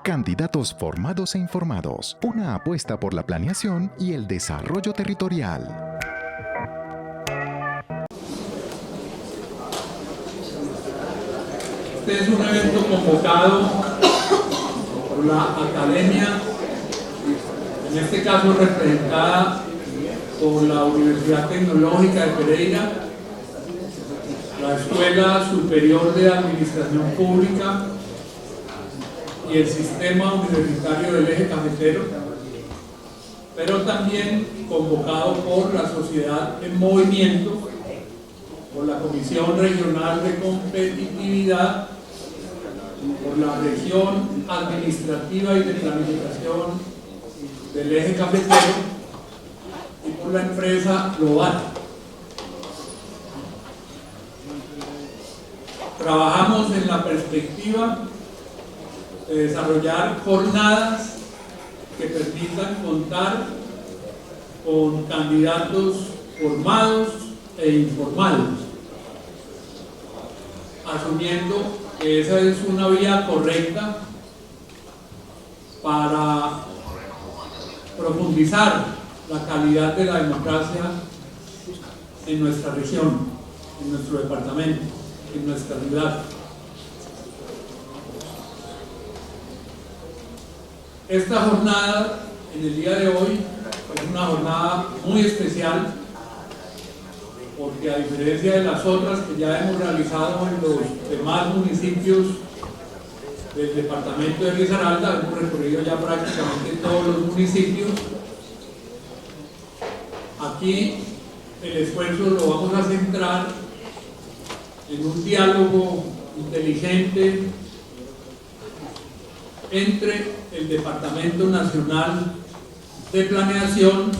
Candidatos formados e informados. Una apuesta por la planeación y el desarrollo territorial. Este es un evento convocado por la academia, en este caso representada por la Universidad Tecnológica de Pereira, la Escuela Superior de Administración Pública y el Sistema Universitario del Eje Cafetero, pero también convocado por la Sociedad en Movimiento, por la Comisión Regional de Competitividad, por la Región Administrativa y de Planificación del Eje Cafetero y por la empresa Global. Trabajamos en la perspectiva de desarrollar jornadas que permitan contar con candidatos formados e informados, asumiendo que esa es una vía correcta para profundizar la calidad de la democracia en nuestra región, en nuestro departamento, en nuestra ciudad. Esta jornada, en el día de hoy, es una jornada muy especial porque, a diferencia de las otras que ya hemos realizado en los demás municipios del departamento de Risaralda, hemos recorrido ya prácticamente todos los municipios. Aquí el esfuerzo lo vamos a centrar en un diálogo inteligente entre el Departamento Nacional de Planeación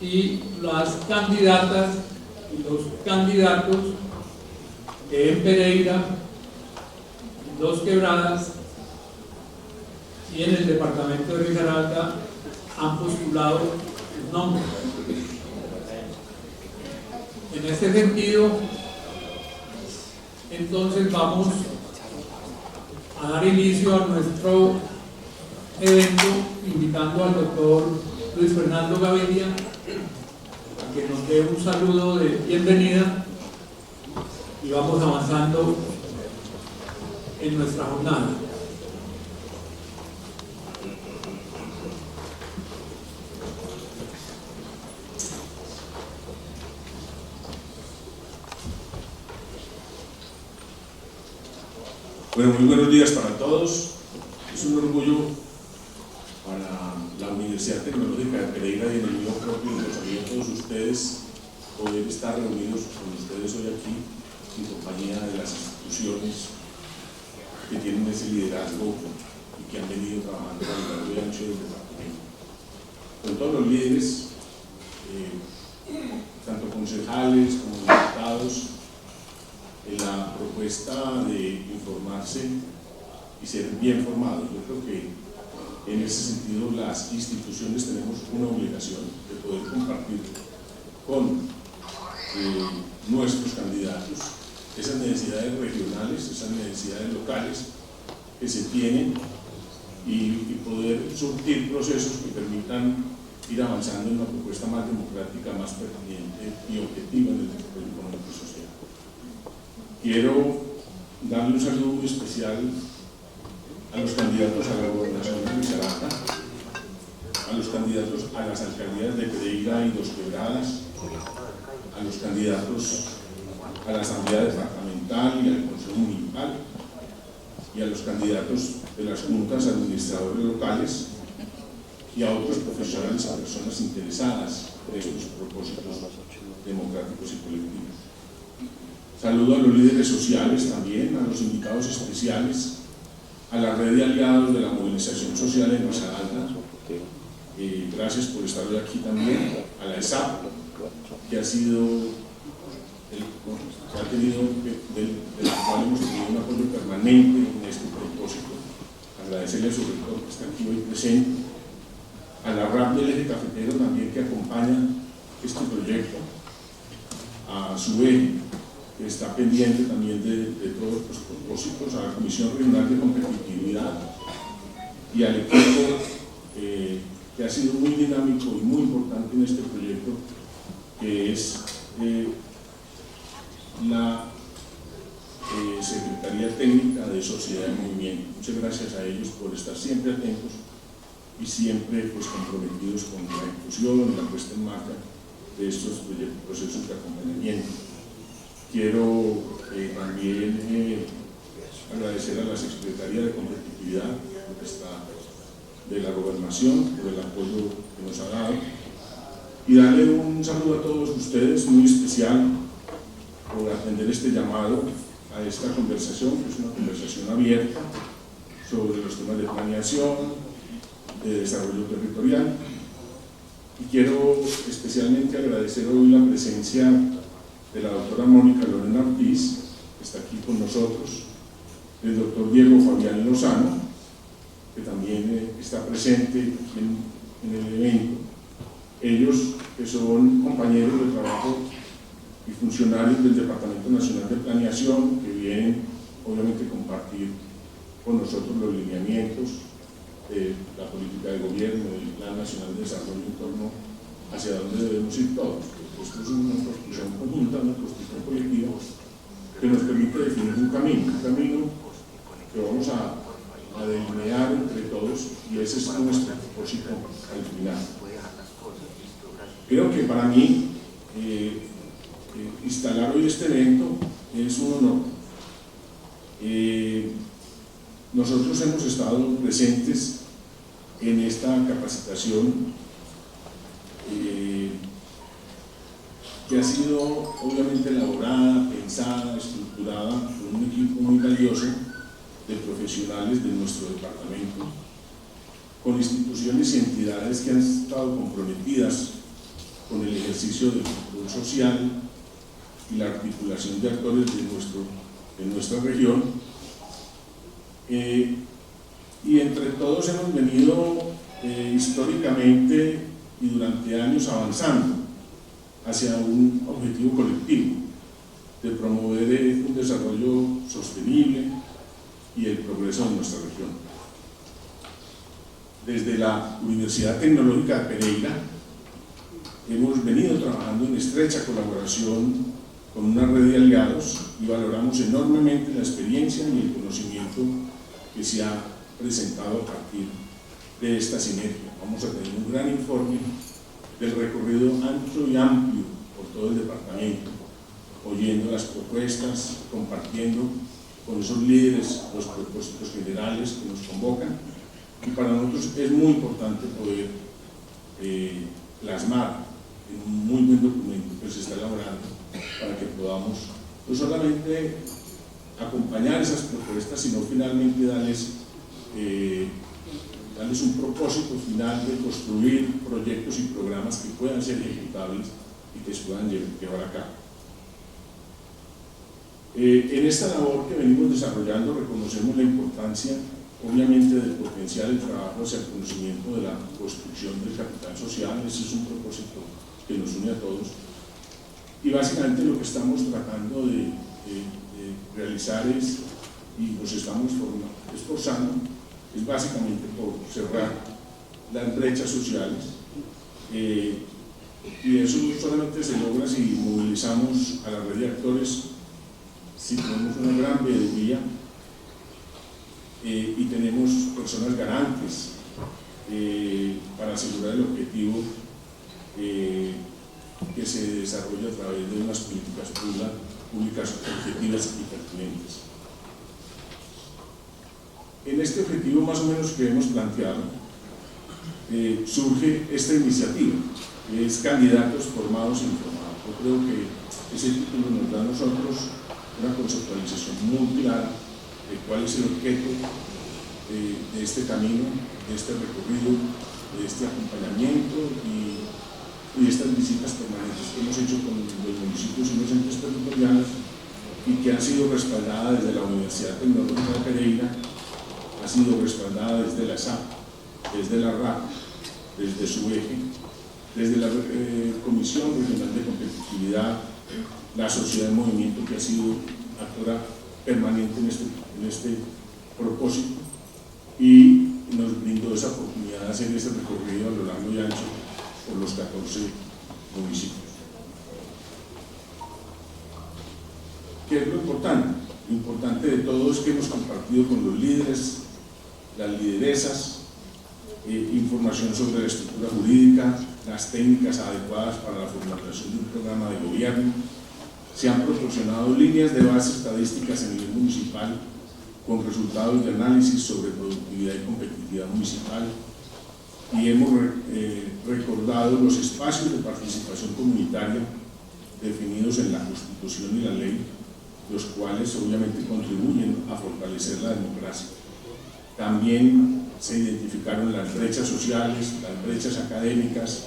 y las candidatas y los candidatos que en Pereira, en Dos Quebradas y en el departamento de Risaralda han postulado sus nombres. En este sentido, entonces vamos a dar inicio a nuestro evento invitando al doctor Luis Fernando Gaviria a que nos dé un saludo de bienvenida y vamos avanzando en nuestra jornada. Bueno, muy buenos días para todos. Es un orgullo para la Universidad Tecnológica de Pereira y en el mío propio, y lo sabían todos ustedes, poder estar reunidos con ustedes hoy aquí en compañía de las instituciones que tienen ese liderazgo y que han venido trabajando a lo largo y ancho del departamento. Con todos los líderes, tanto concejales como diputados, en la propuesta de informarse y ser bien formados. Yo creo que en ese sentido las instituciones tenemos una obligación de poder compartir con nuestros candidatos esas necesidades regionales, esas necesidades locales que se tienen y poder surtir procesos que permitan ir avanzando en una propuesta más democrática, más pertinente y objetiva en el desarrollo económico y social. Quiero darle un saludo muy especial a los candidatos a la gobernación de Risaralda, a los candidatos a las alcaldías de Pereira y Dos Quebradas, a los candidatos a la Asamblea Departamental y al Consejo Municipal, y a los candidatos de las juntas administradores locales y a otros profesionales y personas interesadas en estos propósitos democráticos y colectivos. Saludo a los líderes sociales también, a los invitados especiales, a la red de aliados de la movilización social en Risaralda. Gracias por estar hoy aquí también, a la ESAP, que ha sido del cual hemos tenido un apoyo permanente en este propósito. Agradecerle a su rector que está aquí hoy presente, a la RAP del Eje Cafetero también que acompaña este proyecto, a su eje, que está pendiente también de todos los propósitos, a la Comisión Regional de Competitividad y al equipo que ha sido muy dinámico y muy importante en este proyecto, que es la Secretaría Técnica de Sociedad en Movimiento. Muchas gracias a ellos por estar siempre atentos y siempre pues, comprometidos con la ejecución y la puesta en marcha de estos procesos de acompañamiento. Quiero también agradecer a la Secretaría de Competitividad de la Gobernación por el apoyo que nos ha dado y darle un saludo a todos ustedes muy especial por atender este llamado a esta conversación, que es una conversación abierta sobre los temas de planeación, de desarrollo territorial. Y quiero especialmente agradecer hoy la presencia de la doctora Mónica Lorena Ortiz, que está aquí con nosotros, del doctor Diego Fabián Lozano, que también está presente en el evento. Ellos, que son compañeros de trabajo y funcionarios del Departamento Nacional de Planeación, que vienen obviamente a compartir con nosotros los lineamientos de la política de gobierno, del Plan Nacional de Desarrollo en torno hacia dónde debemos ir todos. Esto es una construcción conjunta, una construcción colectiva que nos permite definir un camino que vamos a delinear entre todos, y ese es nuestro propósito al final. Creo que para mí instalar hoy este evento es un honor. Nosotros hemos estado presentes en esta capacitación que ha sido obviamente elaborada, pensada, estructurada por un equipo muy valioso de profesionales de nuestro departamento, con instituciones y entidades que han estado comprometidas con el ejercicio del control social y la articulación de actores de nuestra región, y entre todos hemos venido históricamente y durante años avanzando hacia un objetivo colectivo de promover un desarrollo sostenible y el progreso de nuestra región. Desde la Universidad Tecnológica de Pereira hemos venido trabajando en estrecha colaboración con una red de aliados y valoramos enormemente la experiencia y el conocimiento que se ha presentado a partir de esta sinergia. Vamos a tener un gran informe del recorrido ancho y amplio por todo el departamento, oyendo las propuestas, compartiendo con esos líderes los propósitos generales que nos convocan, y para nosotros es muy importante poder plasmar en un muy buen documento que se está elaborando para que podamos no solamente acompañar esas propuestas, sino finalmente darles un propósito final de construir proyectos y programas que puedan ser ejecutables y que se puedan llevar a cabo. En esta labor que venimos desarrollando reconocemos la importancia, obviamente, del potencial del trabajo hacia el conocimiento de la construcción del capital social. Ese es un propósito que nos une a todos, y básicamente lo que estamos tratando de realizar y nos estamos esforzando es básicamente por cerrar las brechas sociales, y eso solamente se logra si movilizamos a la red de actores, si tenemos una gran veeduría y tenemos personas garantes para asegurar el objetivo que se desarrolla a través de unas políticas públicas objetivas y pertinentes. En este objetivo más o menos que hemos planteado surge esta iniciativa, que es Candidatos Formados e Informados. Yo creo que ese título nos da a nosotros una conceptualización muy clara de cuál es el objeto de este camino, de este recorrido, de este acompañamiento y estas visitas permanentes que hemos hecho con los municipios y los entes territoriales, y que han sido respaldadas desde la Universidad Tecnológica de Pereira, ha sido respaldada desde la SAP, desde la RAP, desde su eje, desde la Comisión Regional de Competitividad, la Sociedad de Movimiento, que ha sido actora permanente en este propósito, y nos brinda hacer este recorrido a lo largo y ancho por los 14 municipios. ¿Qué es lo importante? Lo importante de todo es que hemos compartido con los líderes, las lideresas, información sobre la estructura jurídica, las técnicas adecuadas para la formulación de un programa de gobierno. Se han proporcionado líneas de base estadísticas a nivel municipal con resultados de análisis sobre productividad y competitividad municipal, y hemos recordado los espacios de participación comunitaria definidos en la Constitución y la ley, los cuales obviamente contribuyen a fortalecer la democracia. También se identificaron las brechas sociales, las brechas académicas,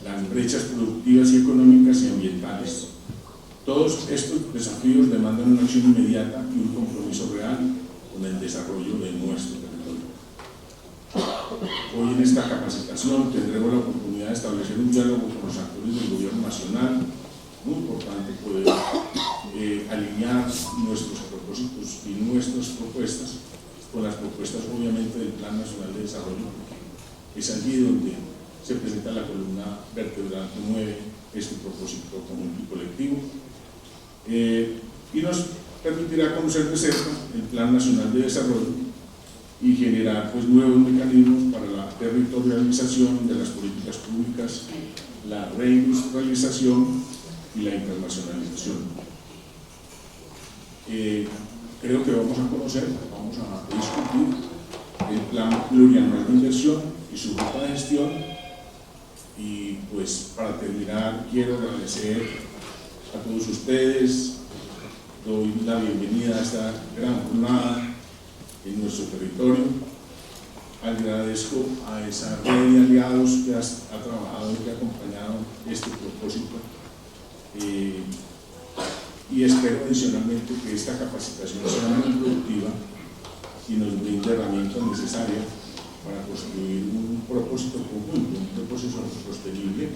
las brechas productivas y económicas y ambientales. Todos estos desafíos demandan una acción inmediata y un compromiso real con el desarrollo de nuestro territorio. Hoy en esta capacitación tendremos la oportunidad de establecer un diálogo con los actores del gobierno nacional. Muy importante poder alinear nuestros propósitos y nuestras propuestas con las propuestas obviamente del Plan Nacional de Desarrollo, que es allí donde se presenta la columna vertebral que mueve este propósito conjunto y colectivo, y nos permitirá conocer de cerca el Plan Nacional de Desarrollo y generar pues nuevos mecanismos para la territorialización de las políticas públicas, la reindustrialización y la internacionalización. Creo que vamos a conocer, vamos a discutir el plan plurianual de inversión y su ruta de gestión. Y pues para terminar quiero agradecer a todos ustedes, doy la bienvenida a esta gran jornada en nuestro territorio. Agradezco a esa red de aliados que ha trabajado y que ha acompañado este propósito. Y espero adicionalmente que esta capacitación sea muy productiva y nos brinde herramientas necesarias para construir un propósito conjunto, un propósito sostenible,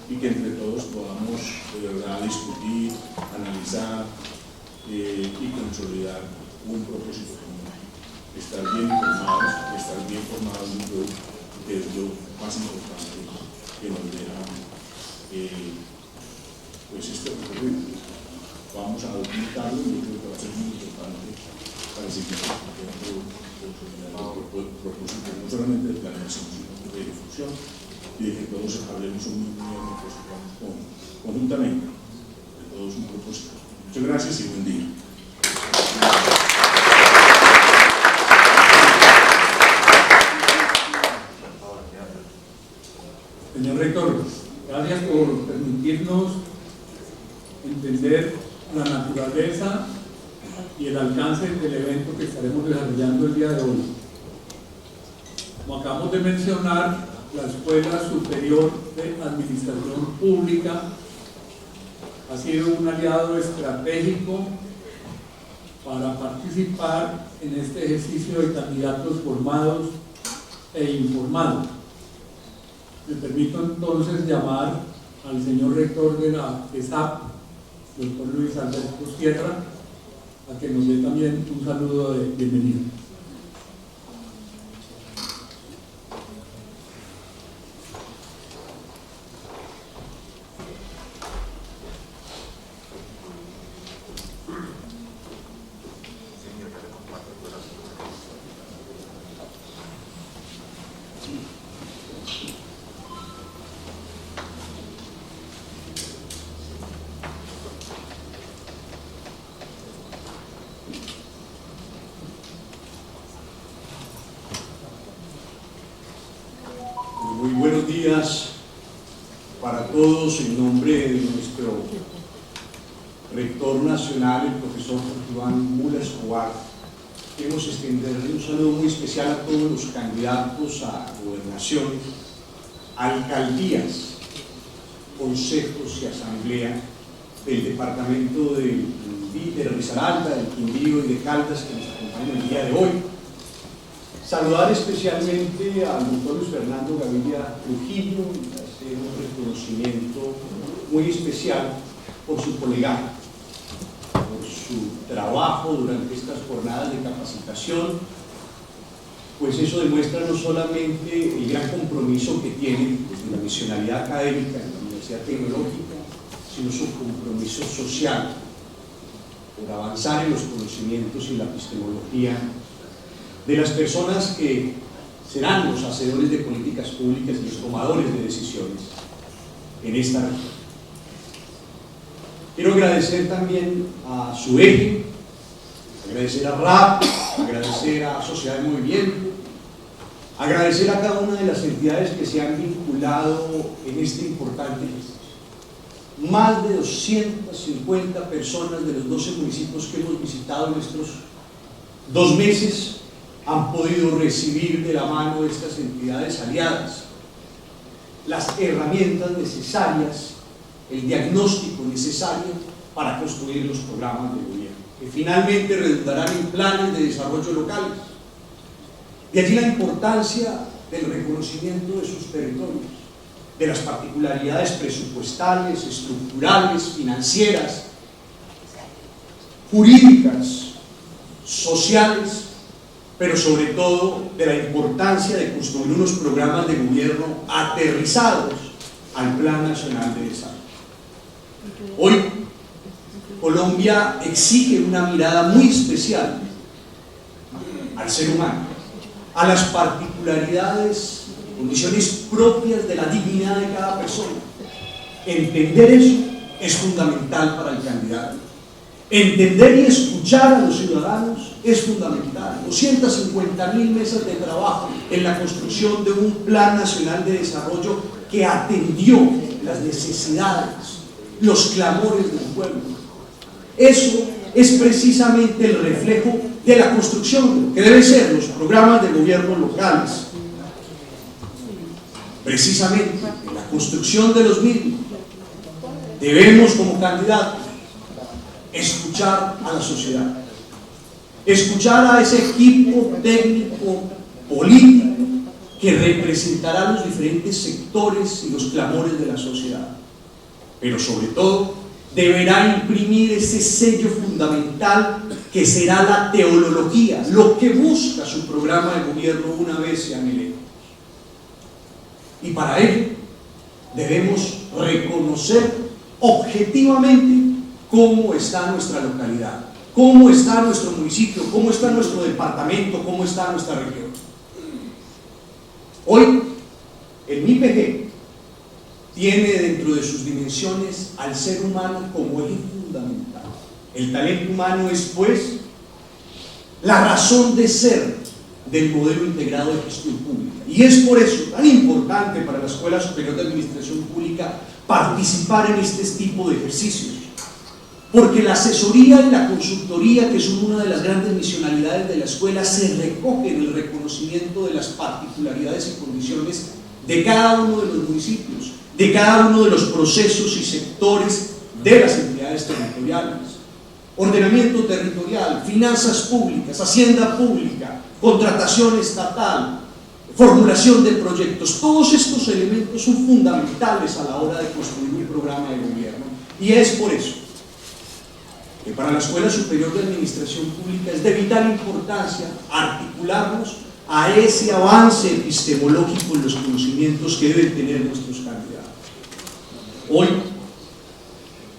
y que entre todos podamos de verdad discutir, analizar y consolidar un propósito común. Estar bien informados, estar bien formados en todo, que es lo más importante que nos deja pues este recorrido. Vamos a documentarlo y yo creo que va a ser muy importante para seguir el propósito, no solamente de planeación, sino de difusión, y de que todos hablemos un mismo conjuntamente, de todos un propósito. Muchas gracias y buen día. Señor Rector, gracias por permitirnos entender la naturaleza y el alcance del evento que estaremos desarrollando el día de hoy. Como acabamos de mencionar, la Escuela Superior de Administración Pública ha sido un aliado estratégico para participar en este ejercicio de candidatos formados e informados. Me permito entonces llamar al señor rector de la ESAP, doctor Luis Alberto Sierra, a que nos dé también un saludo de bienvenida. Muy buenos días para todos. En nombre de nuestro rector nacional, el profesor Iván Mula Escobar, queremos extenderle un saludo muy especial a todos los candidatos a gobernación, alcaldías, consejos y asamblea del departamento de Risaralda, del Quindío y de Caldas, que nos acompañan el día de hoy. Saludar especialmente al doctor Luis Fernando Gaviria Trujillo y hacer un reconocimiento muy especial por su colega, por su trabajo durante estas jornadas de capacitación pues eso demuestra no solamente el gran compromiso que tienen desde la misionalidad académica en la Universidad Tecnológica, sino su compromiso social por avanzar en los conocimientos y la epistemología de las personas que serán los hacedores de políticas públicas y los tomadores de decisiones en esta región. Quiero agradecer también a su eje, agradecer a RAP, agradecer a Sociedad de Movimiento, agradecer a cada una de las entidades que se han vinculado en este importante ejercicio. Más de 250 personas de los 12 municipios que hemos visitado en estos 2 meses han podido recibir de la mano de estas entidades aliadas las herramientas necesarias, el diagnóstico necesario para construir los programas de gobierno, que finalmente redundarán en planes de desarrollo locales. De allí la importancia del reconocimiento de sus territorios, de las particularidades presupuestales, estructurales, financieras, jurídicas, sociales, pero sobre todo de la importancia de construir unos programas de gobierno aterrizados al Plan Nacional de Desarrollo. Hoy, Colombia exige una mirada muy especial al ser humano, a las particularidades, condiciones propias de la dignidad de cada persona. Entender eso es fundamental para el candidato. Entender y escuchar a los ciudadanos es fundamental. 250.000 mesas de trabajo en la construcción de un Plan Nacional de Desarrollo que atendió las necesidades, los clamores del pueblo. Eso es precisamente el reflejo de la construcción que deben ser los programas de gobierno locales. Precisamente en la construcción de los mismos debemos, como candidatos, escuchar a la sociedad, escuchar a ese equipo técnico, político, que representará los diferentes sectores y los clamores de la sociedad, pero sobre todo deberá imprimir ese sello fundamental que será la teología, lo que busca su programa de gobierno una vez sean electos. Y para ello debemos reconocer objetivamente cómo está nuestra localidad, cómo está nuestro municipio, cómo está nuestro departamento, cómo está nuestra región. Hoy, el MIPG tiene dentro de sus dimensiones al ser humano como eje fundamental. El talento humano es, pues, la razón de ser del modelo integrado de gestión pública. Y es por eso tan importante para la Escuela Superior de Administración Pública participar en este tipo de ejercicios. Porque la asesoría y la consultoría, que son una de las grandes misionalidades de la escuela, se recoge en el reconocimiento de las particularidades y condiciones de cada uno de los municipios, de cada uno de los procesos y sectores de las entidades territoriales. Ordenamiento territorial, finanzas públicas, hacienda pública, contratación estatal, formulación de proyectos. Todos estos elementos son fundamentales a la hora de construir un programa de gobierno. Y es por eso que para la Escuela Superior de Administración Pública es de vital importancia articularnos a ese avance epistemológico en los conocimientos que deben tener nuestros candidatos. Hoy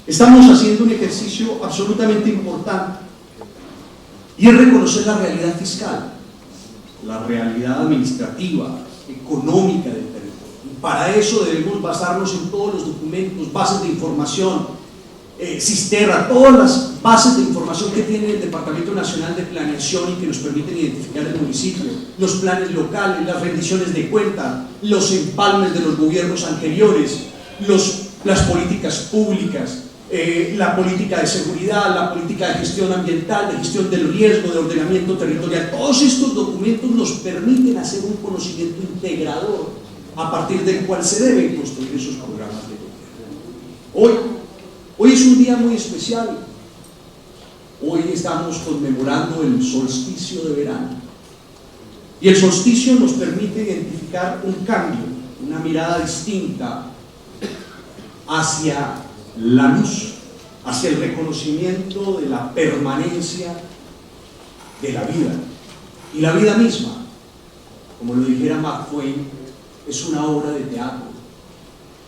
estamos haciendo un ejercicio absolutamente importante y es reconocer la realidad fiscal, la realidad administrativa, económica del territorio. Y para eso debemos basarnos en todos los documentos, bases de información, Sisterra, todas las bases de información que tiene el Departamento Nacional de Planeación y que nos permiten identificar el municipio, los planes locales, las rendiciones de cuenta, los empalmes de los gobiernos anteriores, las políticas públicas, la política de seguridad, la política de gestión ambiental, de gestión del riesgo, de ordenamiento territorial. Todos estos documentos nos permiten hacer un conocimiento integrador a partir del cual se deben construir esos programas de gobierno. Hoy es un día muy especial. Hoy estamos conmemorando el solsticio de verano. Y el solsticio nos permite identificar un cambio, una mirada distinta hacia la luz, hacia el reconocimiento de la permanencia de la vida y la vida misma, como lo dijera Mark Twain, es una obra de teatro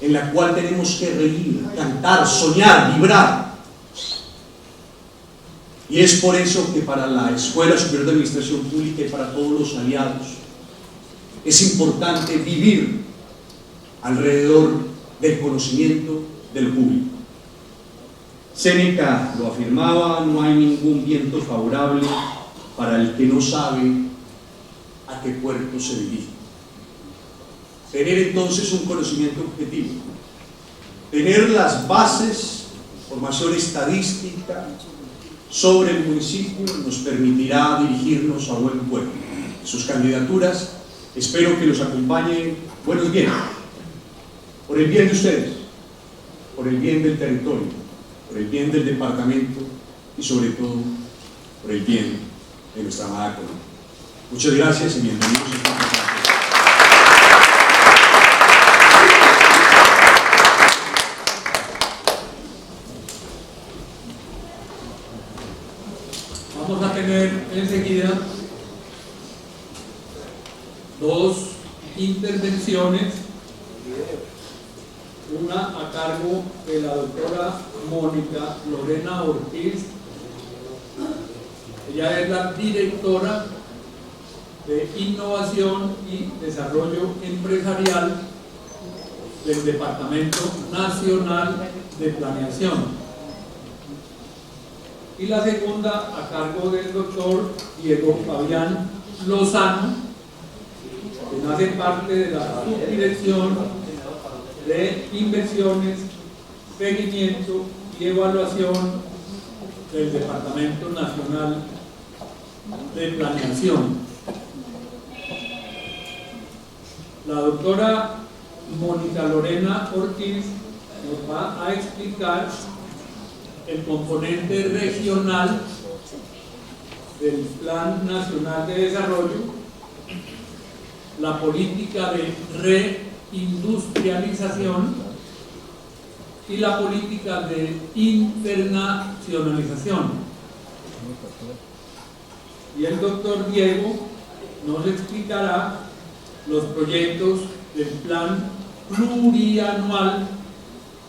en la cual tenemos que reír, cantar, soñar, vibrar. Y es por eso que para la Escuela Superior de Administración Pública y para todos los aliados es importante vivir alrededor del conocimiento del público. Séneca lo afirmaba: no hay ningún viento favorable para el que no sabe a qué puerto se dirige. Tener entonces un conocimiento objetivo, tener las bases, formación estadística sobre el municipio, nos permitirá dirigirnos a buen puerto. Sus candidaturas, espero que los acompañen buenos vientos, por el bien de ustedes, por el bien del territorio, por el bien del departamento y sobre todo por el bien de nuestra amada Colombia. Muchas gracias y bienvenidos a esta conferencia. Vamos a tener enseguida dos intervenciones, una a cargo de la doctora Mónica Lorena Ortiz. Ella es la directora de Innovación y Desarrollo Empresarial del Departamento Nacional de Planeación. Y la segunda a cargo del doctor Diego Fabián Lozano, que hace parte de la Subdirección de Inversiones, Seguimiento y Evaluación del Departamento Nacional de Planeación. La doctora Mónica Lorena Ortiz nos va a explicar el componente regional del Plan Nacional de Desarrollo, la política de reindustrialización y la política de internacionalización. Y el doctor Diego nos explicará los proyectos del Plan Plurianual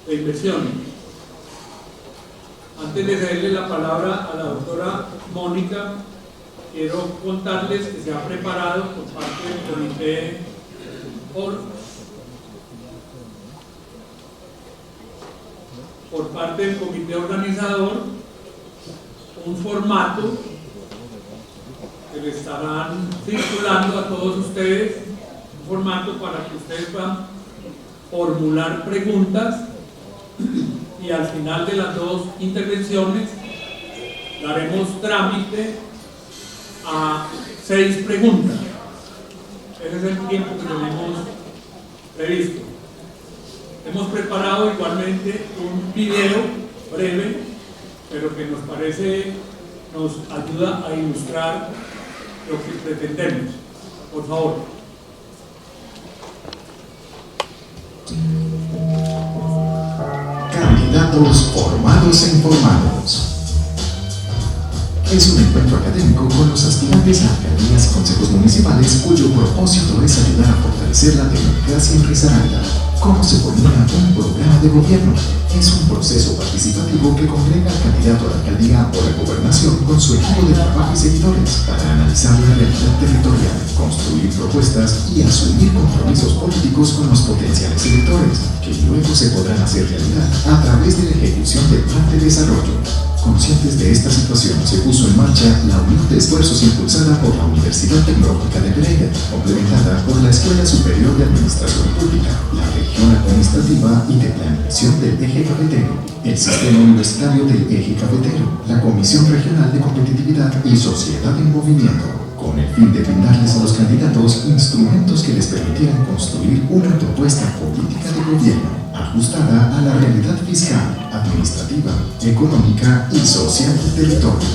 de Inversiones. Antes de cederle la palabra a la doctora Mónica, quiero contarles que se ha preparado por parte del comité por parte del comité organizador un formato que le estarán circulando a todos ustedes, un formato para que ustedes puedan formular preguntas. Y al final de las dos intervenciones daremos trámite a 6 preguntas. Ese es el tiempo que tenemos previsto. Hemos preparado igualmente un video breve, pero que nos ayuda a ilustrar lo que pretendemos. Por favor. Candidatos formados e informados. Es un encuentro académico con los aspirantes a alcaldías y consejos municipales cuyo propósito es ayudar a fortalecer la democracia en Risaralda. ¿Cómo se formula un programa de gobierno? Es un proceso participativo que congrega al candidato a la alcaldía o la gobernación con su equipo de trabajo y seguidores para analizar la realidad territorial, construir propuestas y asumir compromisos políticos con los potenciales electores, que luego se podrán hacer realidad a través de la ejecución del plan de desarrollo. Conscientes de esta situación, se puso en marcha la unión de esfuerzos impulsada por la Universidad Tecnológica de Pereira, complementada por la Escuela Superior de Administración Pública, la Región Administrativa y de Planeación del Eje Cafetero, el Sistema Universitario del Eje Cafetero, la Comisión Regional de Competitividad y Sociedad en Movimiento, con el fin de brindarles a los candidatos instrumentos que les permitieran construir una propuesta política de gobierno ajustada a la realidad fiscal, administrativa, económica y social del territorio.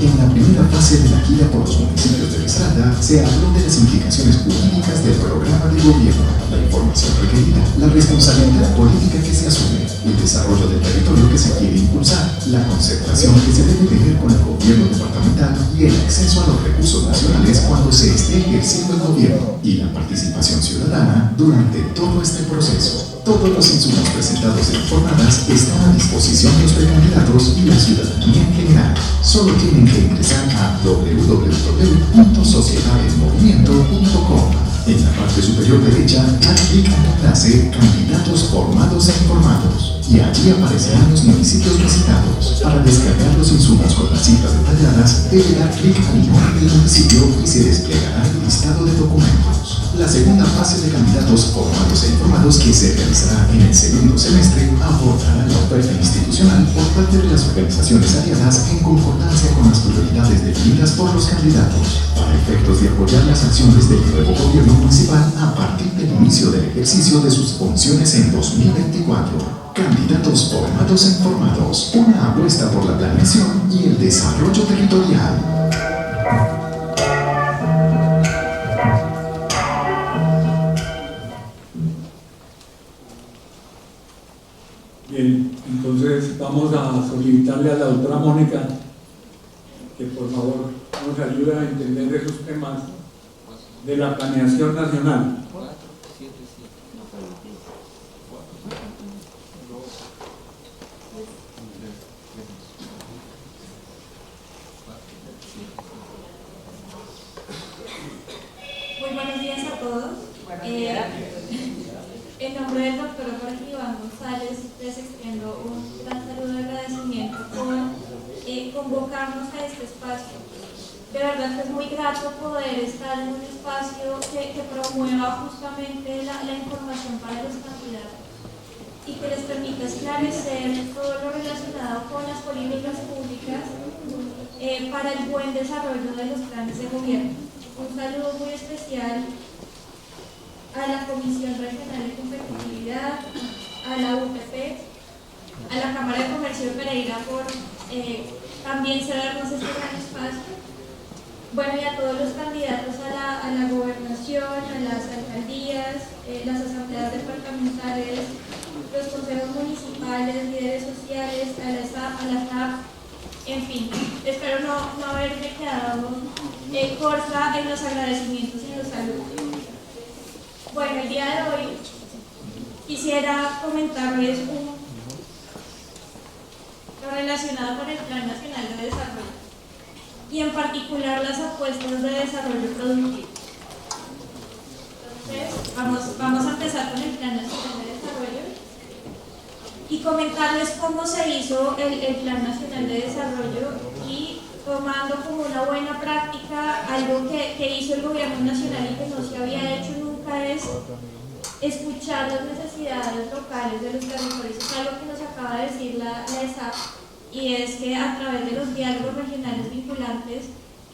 En la primera fase de la gira por los municipios de Risaralda se habló de las implicaciones jurídicas del programa de gobierno, la información requerida, la responsabilidad política que se asume, el desarrollo del territorio que se quiere impulsar, la concertación que se debe tener con el gobierno departamental y el acceso a los recursos nacionales cuando se esté ejerciendo el gobierno y la participación ciudadana durante todo este proceso. Todos los insumos presentados en las jornadas están a disposición de los precandidatos y la ciudadanía en general. Solo tienen que ingresar a www.sociedadenmovimiento.com. En la parte superior derecha, haz clic al enlace Candidatos formados e informados y allí aparecerán los municipios visitados. Para descargar los insumos con las cifras detalladas, debe dar clic al nombre del municipio y se desplegará el listado de documentos. La segunda fase de candidatos formados e informados, que se realizará en el segundo semestre, abordará la oferta institucional por parte de las organizaciones aliadas en concordancia con las prioridades definidas por los candidatos, para efectos de apoyar las acciones del nuevo gobierno municipal a partir del inicio del ejercicio de sus funciones en 2024. Candidatos formados e informados, una apuesta por la planeación y el desarrollo territorial. Bien, entonces vamos a solicitarle a la doctora Mónica que por favor nos ayude a entender esos temas de la planeación nacional. Muy buenos días a todos. En nombre del doctor Jorge Iván González, les extiendo un gran saludo de agradecimiento por convocarnos a este espacio. De verdad que es muy grato poder estar en un espacio que promueva justamente la información para los candidatos y que les permita esclarecer todo lo relacionado con las políticas públicas para el buen desarrollo de los planes de gobierno. Un saludo muy especial a la Comisión Regional de Competitividad, a la UPP, a la Cámara de Comercio de Pereira por también cedernos este gran espacio. Bueno, y a todos los candidatos a la gobernación, a las alcaldías, las asambleas departamentales, los consejos municipales, líderes sociales, a la SAP, en fin, espero no haberme quedado corta en los agradecimientos y en los saludos. Bueno, el día de hoy quisiera comentarles lo relacionado con el Plan Nacional de Desarrollo y en particular las apuestas de desarrollo productivo. Entonces, vamos a empezar con el Plan Nacional de Desarrollo y comentarles cómo se hizo el Plan Nacional de Desarrollo y tomando como una buena práctica algo que hizo el gobierno nacional y que no se había hecho nunca es escuchar las necesidades locales de los territorios. Es algo que nos acaba de decir la ESAP, y es que a través de los diálogos regionales vinculantes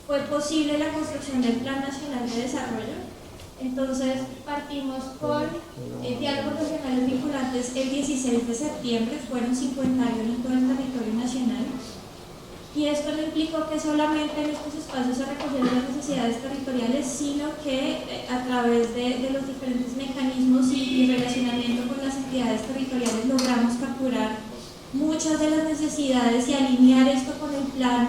fue posible la construcción del Plan Nacional de Desarrollo. Entonces partimos con diálogos regionales vinculantes el 16 de septiembre, fueron 51 en todo el territorio nacional. Y esto no implicó que solamente en estos espacios se recogieran las necesidades territoriales, sino que a través de los diferentes mecanismos y relacionamiento con las entidades territoriales logramos capturar muchas de las necesidades y alinear esto con el plan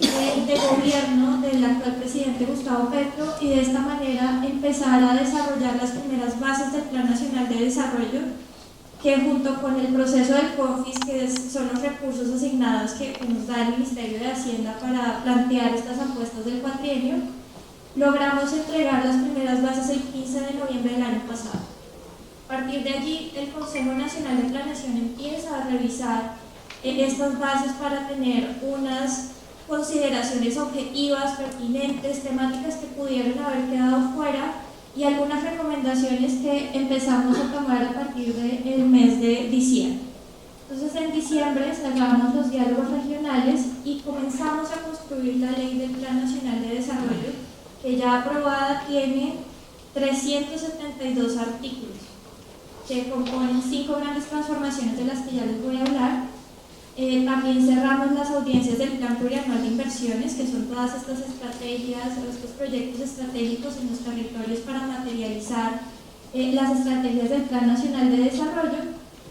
de gobierno del actual presidente Gustavo Petro, y de esta manera empezar a desarrollar las primeras bases del Plan Nacional de Desarrollo, que junto con el proceso del CONFIS, que son los recursos asignados que nos da el Ministerio de Hacienda para plantear estas apuestas del cuatrienio, logramos entregar las primeras bases el 15 de noviembre del año pasado. A partir de allí, el Consejo Nacional de Planeación empieza a revisar estas bases para tener unas consideraciones objetivas, pertinentes, temáticas que pudieron haber quedado fuera, y algunas recomendaciones que empezamos a tomar a partir del mes de diciembre. Entonces, en diciembre cerramos los diálogos regionales y comenzamos a construir la Ley del Plan Nacional de Desarrollo, que ya aprobada tiene 372 artículos, que componen 5 grandes transformaciones de las que ya les voy a hablar. También cerramos las audiencias del Plan Plurianual de Inversiones, que son todas estas estrategias, estos proyectos estratégicos en los territorios para materializar las estrategias del Plan Nacional de Desarrollo.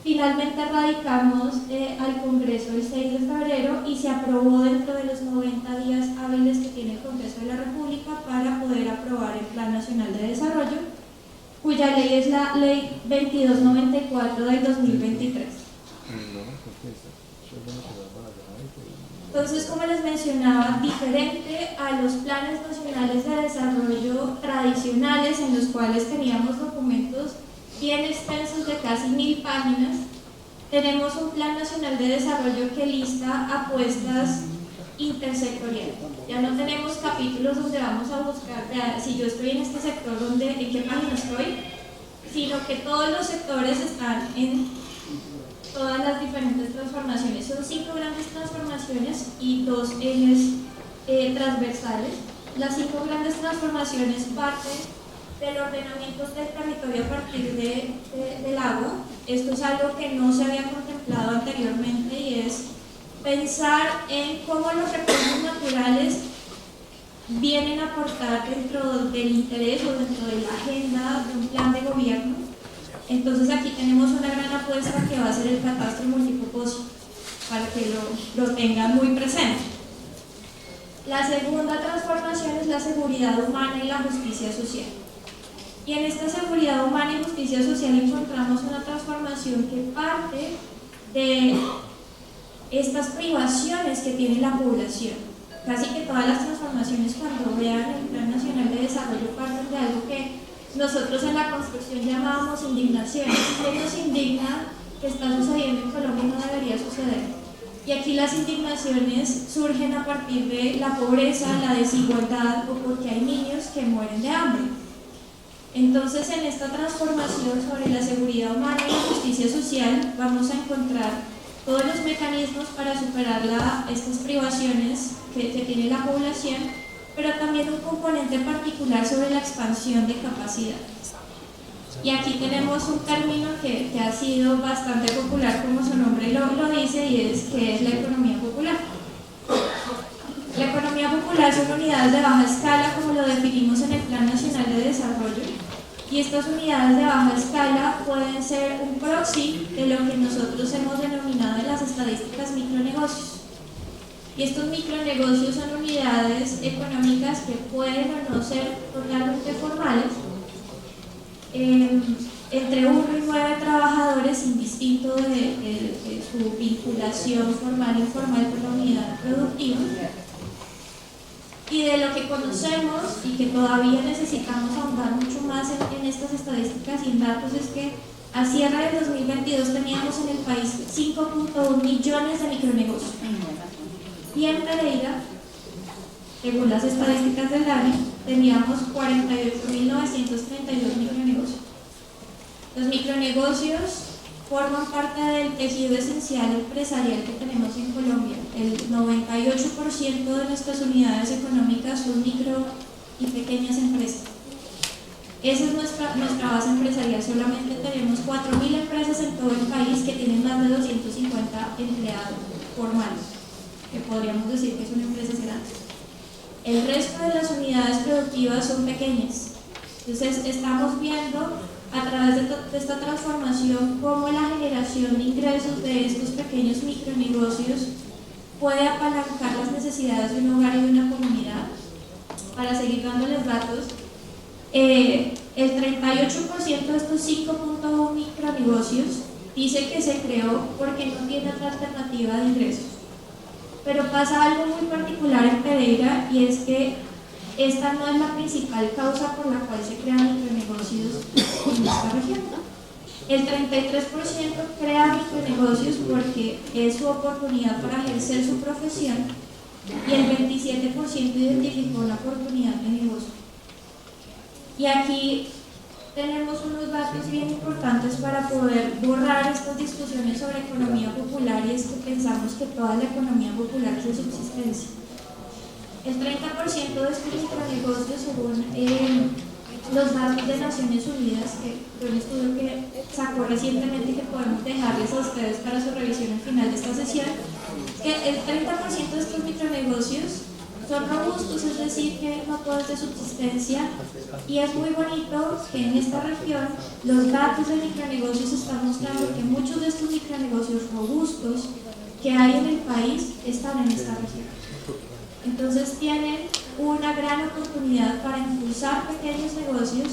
finalmente radicamos al Congreso el 6 de febrero y se aprobó dentro de los 90 días hábiles que tiene el Congreso de la República para poder aprobar el Plan Nacional de Desarrollo, cuya ley es la Ley 2294 del 2023. Entonces, como les mencionaba, diferente a los planes nacionales de desarrollo tradicionales en los cuales teníamos documentos bien extensos de casi 1000 páginas, tenemos un Plan Nacional de Desarrollo que lista apuestas intersectoriales. Ya no tenemos capítulos donde vamos a buscar, si yo estoy en este sector, ¿en qué página estoy? Sino que todos los sectores están en todas las diferentes transformaciones. Son 5 grandes transformaciones y 2 ejes transversales. Las 5 grandes transformaciones parten del ordenamiento del territorio a partir del agua. Esto es algo que no se había contemplado anteriormente y es pensar en cómo los recursos naturales vienen a aportar dentro del interés o dentro de la agenda de un plan de gobierno. Entonces aquí tenemos una gran apuesta que va a ser el catastro multipropósito, para que lo tengan muy presente. La segunda transformación es la seguridad humana y la justicia social. Y en esta seguridad humana y justicia social encontramos una transformación que parte de estas privaciones que tiene la población. Casi que todas las transformaciones, cuando vean el Plan Nacional de Desarrollo, parten de algo que nosotros en la construcción llamábamos indignación. ¿Qué nos indigna que está sucediendo en Colombia y no debería suceder? Y aquí las indignaciones surgen a partir de la pobreza, la desigualdad o porque hay niños que mueren de hambre. Entonces, en esta transformación sobre la seguridad humana y la justicia social vamos a encontrar todos los mecanismos para superar estas privaciones que tiene la población, pero también un componente particular sobre la expansión de capacidades. Y aquí tenemos un término que ha sido bastante popular, como su nombre lo dice, y que es la economía popular. La economía popular son unidades de baja escala, como lo definimos en el Plan Nacional de Desarrollo, y estas unidades de baja escala pueden ser un proxy de lo que nosotros hemos denominado en las estadísticas micronegocios. Y estos micronegocios son unidades económicas que pueden o no ser totalmente formales, entre 1 y 9 trabajadores, indistinto de su vinculación formal e informal con la unidad productiva. Y de lo que conocemos y que todavía necesitamos ahondar mucho más en estas estadísticas y en datos es que a cierre del 2022 teníamos en el país 5.1 millones de micronegocios. Y en Pereira, según las estadísticas del año, teníamos 48.932 micronegocios. Los micronegocios forman parte del tejido esencial empresarial que tenemos en Colombia. El 98% de nuestras unidades económicas son micro y pequeñas empresas. Esa es nuestra base empresarial. Solamente tenemos 4.000 empresas en todo el país que tienen más de 250 empleados formales, que podríamos decir que son empresas grandes. El resto de las unidades productivas son pequeñas. Entonces estamos viendo a través de esta transformación cómo la generación de ingresos de estos pequeños micronegocios puede apalancar las necesidades de un hogar y de una comunidad. Para seguir dándoles datos, el 38% de estos 5.1 micronegocios dice que se creó porque no tiene otra alternativa de ingresos. Pero pasa algo muy particular en Pereira, y es que esta no es la principal causa por la cual se crean micronegocios en esta región. El 33% crea micronegocios porque es su oportunidad para ejercer su profesión, y el 27% identificó una oportunidad de negocio. Y aquí tenemos unos datos bien importantes para poder borrar estas discusiones sobre economía popular, y es que pensamos que toda la economía popular es de subsistencia. El 30% de estos micronegocios, según los datos de Naciones Unidas, que fue un estudio que sacó recientemente y que podemos dejarles a ustedes para su revisión al final de esta sesión, que el 30% de estos micronegocios son robustos, es decir, que no todo es de subsistencia, y es muy bonito que en esta región los datos de micronegocios están mostrando que muchos de estos micronegocios robustos que hay en el país están en esta región. Entonces tienen una gran oportunidad para impulsar pequeños negocios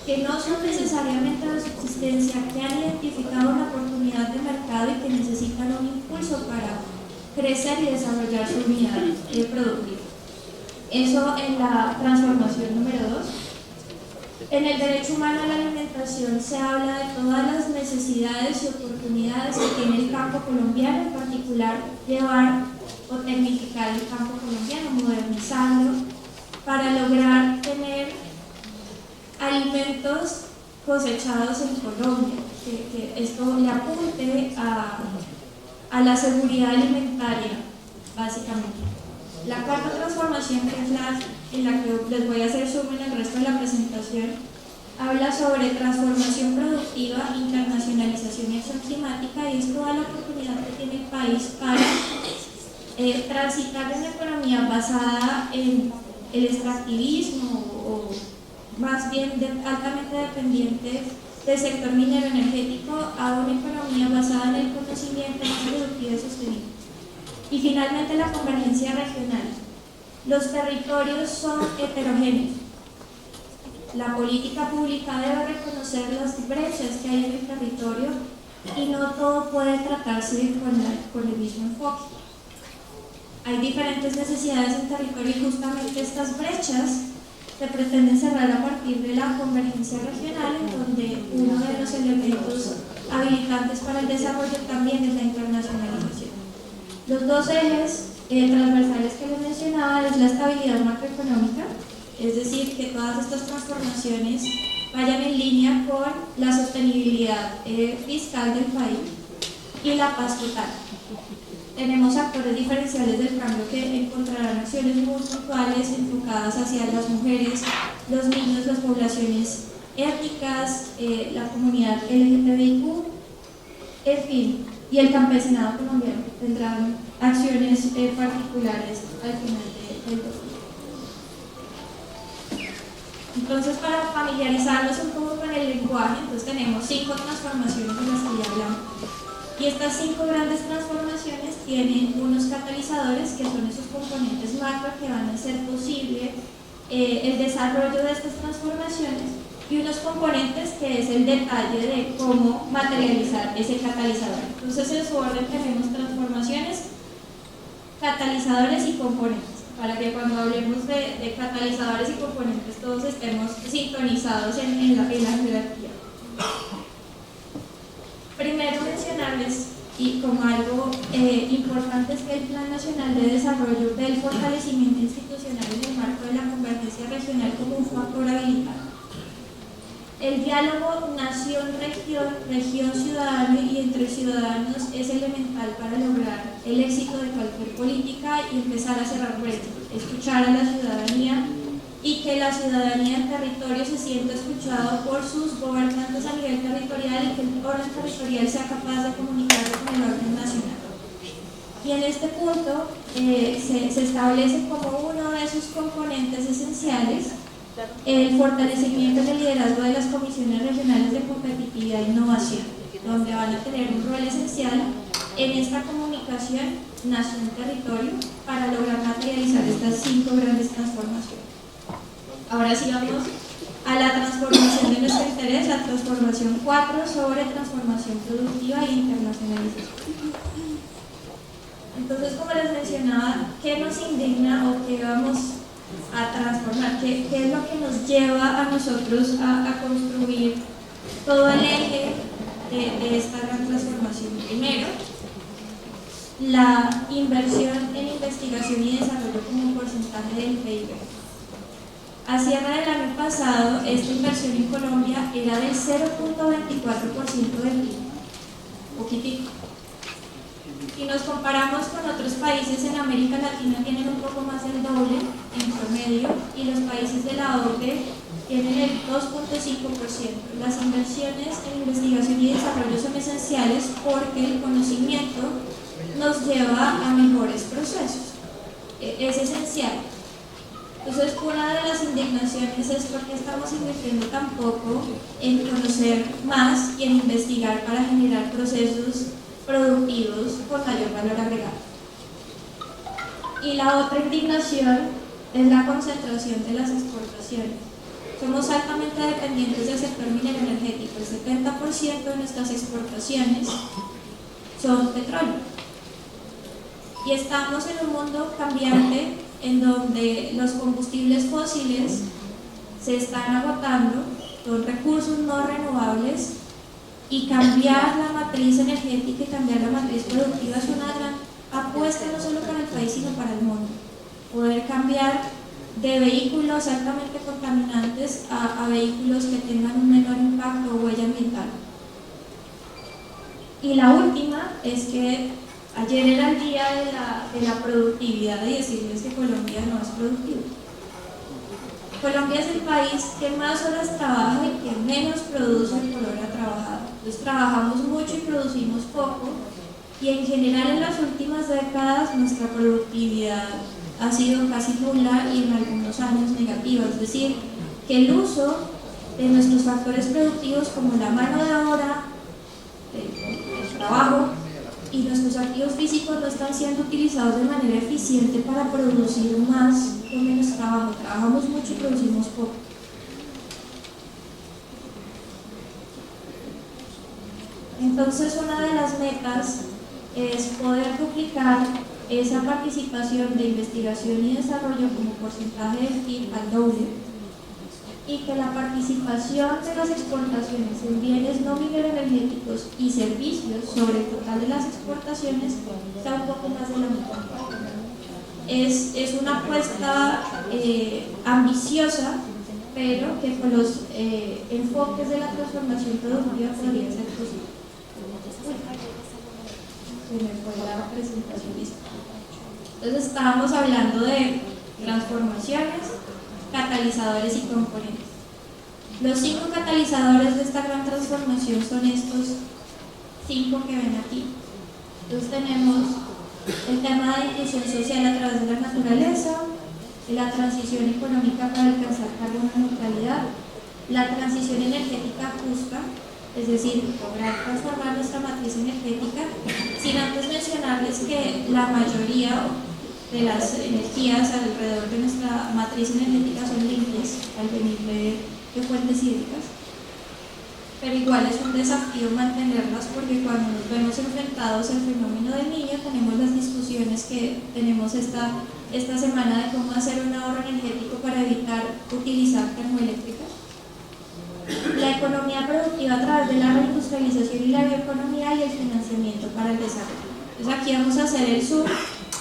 que no son necesariamente de subsistencia, que han identificado una oportunidad de mercado y que necesitan un impulso para crecer y desarrollar su unidad productiva. Eso en la transformación número 2. En el derecho humano a la alimentación se habla de todas las necesidades y oportunidades que tiene el campo colombiano, en particular llevar o tecnificar el campo colombiano, modernizarlo, para lograr tener alimentos cosechados en Colombia, que esto le apunte a la seguridad alimentaria, básicamente. La cuarta transformación, que es la en la que les voy a hacer zoom en el resto de la presentación, habla sobre transformación productiva, internacionalización y acción climática, y es toda la oportunidad que tiene el país para transitar de una economía basada en el extractivismo o más bien altamente dependiente del sector minero energético a una economía basada en el conocimiento más productivo y sostenible. Y finalmente la convergencia regional. Los territorios son heterogéneos. La política pública debe reconocer las brechas que hay en el territorio y no todo puede tratarse con el mismo enfoque. Hay diferentes necesidades en territorio y justamente estas brechas se pretenden cerrar a partir de la convergencia regional, en donde uno de los elementos habilitantes para el desarrollo también es la internacionalización. Los dos ejes transversales que les mencionaba es la estabilidad macroeconómica, es decir, que todas estas transformaciones vayan en línea con la sostenibilidad fiscal del país y la paz total. Tenemos actores diferenciales del cambio que encontrarán acciones muy puntuales enfocadas hacia las mujeres, los niños, las poblaciones étnicas, la comunidad LGTBIQ, en fin, y el campesinado colombiano tendrán acciones particulares al final del documento. Entonces, para familiarizarnos un poco con el lenguaje, entonces tenemos 5 transformaciones de las que ya hablamos. Y estas 5 grandes transformaciones tienen unos catalizadores, que son esos componentes macro que van a hacer posible el desarrollo de estas transformaciones, y unos componentes que es el detalle de cómo materializar ese catalizador. Entonces, en su orden tenemos transformaciones, catalizadores y componentes, para que cuando hablemos de catalizadores y componentes todos estemos sintonizados en la jerarquía. Primero mencionarles, y como algo importante, es que el Plan Nacional de Desarrollo ve el fortalecimiento institucional en el marco de la convergencia regional como un factor habilitante. El diálogo nación-región, región-ciudadano y entre ciudadanos es elemental para lograr el éxito de cualquier política y empezar a cerrar brechas, escuchar a la ciudadanía y que la ciudadanía del territorio se sienta escuchado por sus gobernantes a nivel territorial y que el orden territorial sea capaz de comunicarse con el orden nacional. Y en este punto se establece como uno de sus componentes esenciales el fortalecimiento del liderazgo de las comisiones regionales de competitividad e innovación, donde van a tener un rol esencial en esta comunicación nación-territorio para lograr materializar estas 5 grandes transformaciones. Ahora sí vamos a la transformación de nuestro interés, la transformación 4 sobre transformación productiva e internacionalización. Entonces, como les mencionaba, ¿qué nos indigna o qué vamos a transformar? ¿Qué es lo que nos lleva a nosotros a construir todo el eje de esta gran transformación? Primero, la inversión en investigación y desarrollo como un porcentaje del PIB. A cierre del año pasado, esta inversión en Colombia era del 0.24% del PIB, poquitico. Si nos comparamos con otros países en América Latina, tienen un poco más del doble en promedio, y los países de la OCDE tienen el 2.5%. Las inversiones en investigación y desarrollo son esenciales porque el conocimiento nos lleva a mejores procesos. Es esencial. Entonces, una de las indignaciones es por qué estamos invirtiendo tan poco en conocer más y en investigar para generar procesos productivos con mayor valor agregado. Y la otra indignación es la concentración de las exportaciones. Somos altamente dependientes del sector minero energético. El 70% de nuestras exportaciones son petróleo. Y estamos en un mundo cambiante en donde los combustibles fósiles se están agotando, son recursos no renovables, y cambiar la matriz energética y cambiar la matriz productiva es una gran apuesta no solo para el país sino para el mundo. Poder cambiar de vehículos altamente contaminantes a vehículos que tengan un menor impacto o huella ambiental. Y la última es que ayer era el día de la productividad y decirles que Colombia no es productivo. Colombia es el país que más horas trabaja y que menos produce por hora trabajada. Entonces trabajamos mucho y producimos poco, y en general en las últimas décadas nuestra productividad ha sido casi nula y en algunos años negativa. Es decir, que el uso de nuestros factores productivos como la mano de obra, el trabajo y nuestros activos físicos no están siendo utilizados de manera eficiente para producir más con menos trabajo. Trabajamos mucho y producimos poco. Entonces, una de las metas es poder duplicar esa participación de investigación y desarrollo como porcentaje del PIB al doble, y que la participación de las exportaciones en bienes no mineroenergéticos y servicios sobre el total de las exportaciones sea un poco más de la mitad. Es una apuesta ambiciosa, pero que con los enfoques de la transformación productiva podría ser posible. Se me fue la presentación lista. Entonces estábamos hablando de transformaciones, catalizadores y componentes. Los 5 catalizadores de esta gran transformación son estos 5 que ven aquí. Entonces tenemos el tema de inclusión social a través de la naturaleza, la transición económica para alcanzar carbono neutralidad, la transición energética justa, es decir, lograr transformar nuestra matriz energética, sin antes mencionarles que la mayoría de las energías alrededor de nuestra matriz energética son limpias al venir de fuentes hídricas, pero igual es un desafío mantenerlas, porque cuando nos vemos enfrentados al fenómeno del Niño tenemos las discusiones que tenemos esta semana de cómo hacer un ahorro energético para evitar utilizar termoeléctricas. La economía productiva a través de la reindustrialización y la bioeconomía, y el financiamiento para el desarrollo. Entonces aquí vamos a hacer el zoom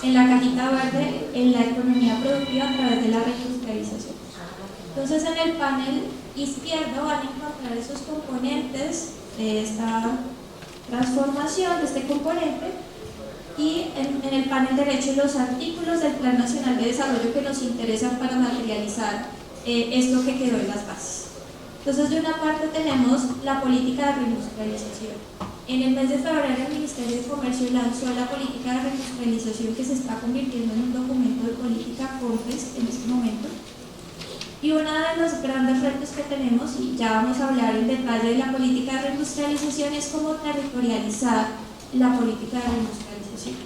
en la cajita verde en la economía productiva a través de la reindustrialización. Entonces en el panel izquierdo van a encontrar esos componentes de esta transformación, de este componente, y en el panel derecho los artículos del Plan Nacional de Desarrollo que nos interesan para materializar esto que quedó en las bases. Entonces, de una parte tenemos la política de reindustrialización. En el mes de febrero el Ministerio de Comercio lanzó la política de reindustrialización, que se está convirtiendo en un documento de política CONFES en este momento. Y uno de los grandes retos que tenemos, y ya vamos a hablar en detalle de la política de reindustrialización, es cómo territorializar la política de reindustrialización.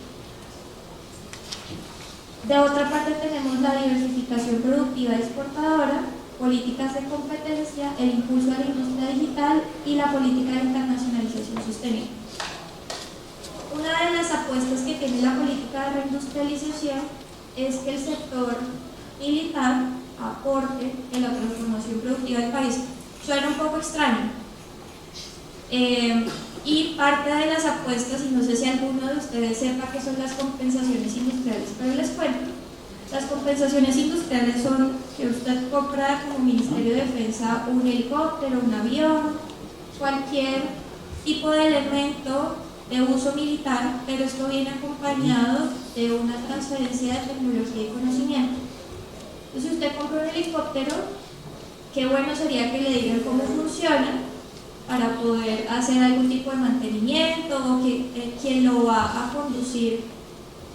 De otra parte tenemos la diversificación productiva y exportadora, políticas de competencia, el impulso a la industria digital y la política de internacionalización sostenible. Una de las apuestas que tiene la política de reindustrialización es que el sector militar aporte en la transformación productiva del país. Suena un poco extraño. Y parte de las apuestas, y no sé si alguno de ustedes sepa qué son las compensaciones industriales, pero les cuento. Las compensaciones industriales son que usted compra como Ministerio de Defensa un helicóptero, un avión, cualquier tipo de elemento de uso militar, pero esto viene acompañado de una transferencia de tecnología y conocimiento. Entonces, si usted compra un helicóptero, qué bueno sería que le digan cómo funciona para poder hacer algún tipo de mantenimiento, o que quien lo va a conducir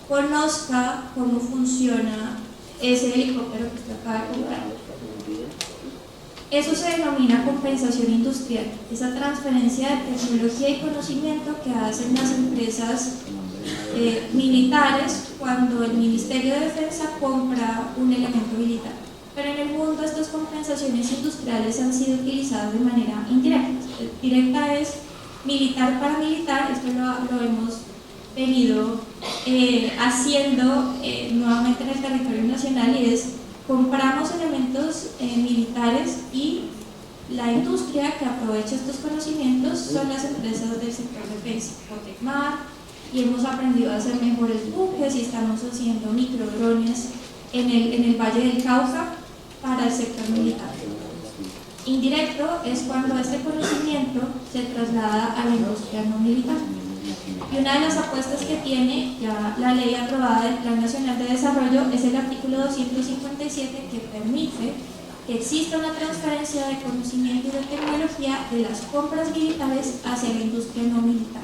conozca cómo funciona ese helicóptero que usted acaba de comprar. Eso se denomina compensación industrial, esa transferencia de tecnología y conocimiento que hacen las empresas militares cuando el Ministerio de Defensa compra un elemento militar. Pero en el mundo estas compensaciones industriales han sido utilizadas de manera indirecta. Directa es militar para militar, esto lo hemos venido haciendo nuevamente en el territorio nacional, y es compramos elementos militares y la industria que aprovecha estos conocimientos son las empresas del sector defensa, Cotecmar, y hemos aprendido a hacer mejores buques y estamos haciendo microdrones en el Valle del Cauca para el sector militar. Indirecto es cuando este conocimiento se traslada a la industria no militar. Y una de las apuestas que tiene ya la ley aprobada del Plan Nacional de Desarrollo es el artículo 257, que permite que exista una transferencia de conocimiento y de tecnología de las compras militares hacia la industria no militar.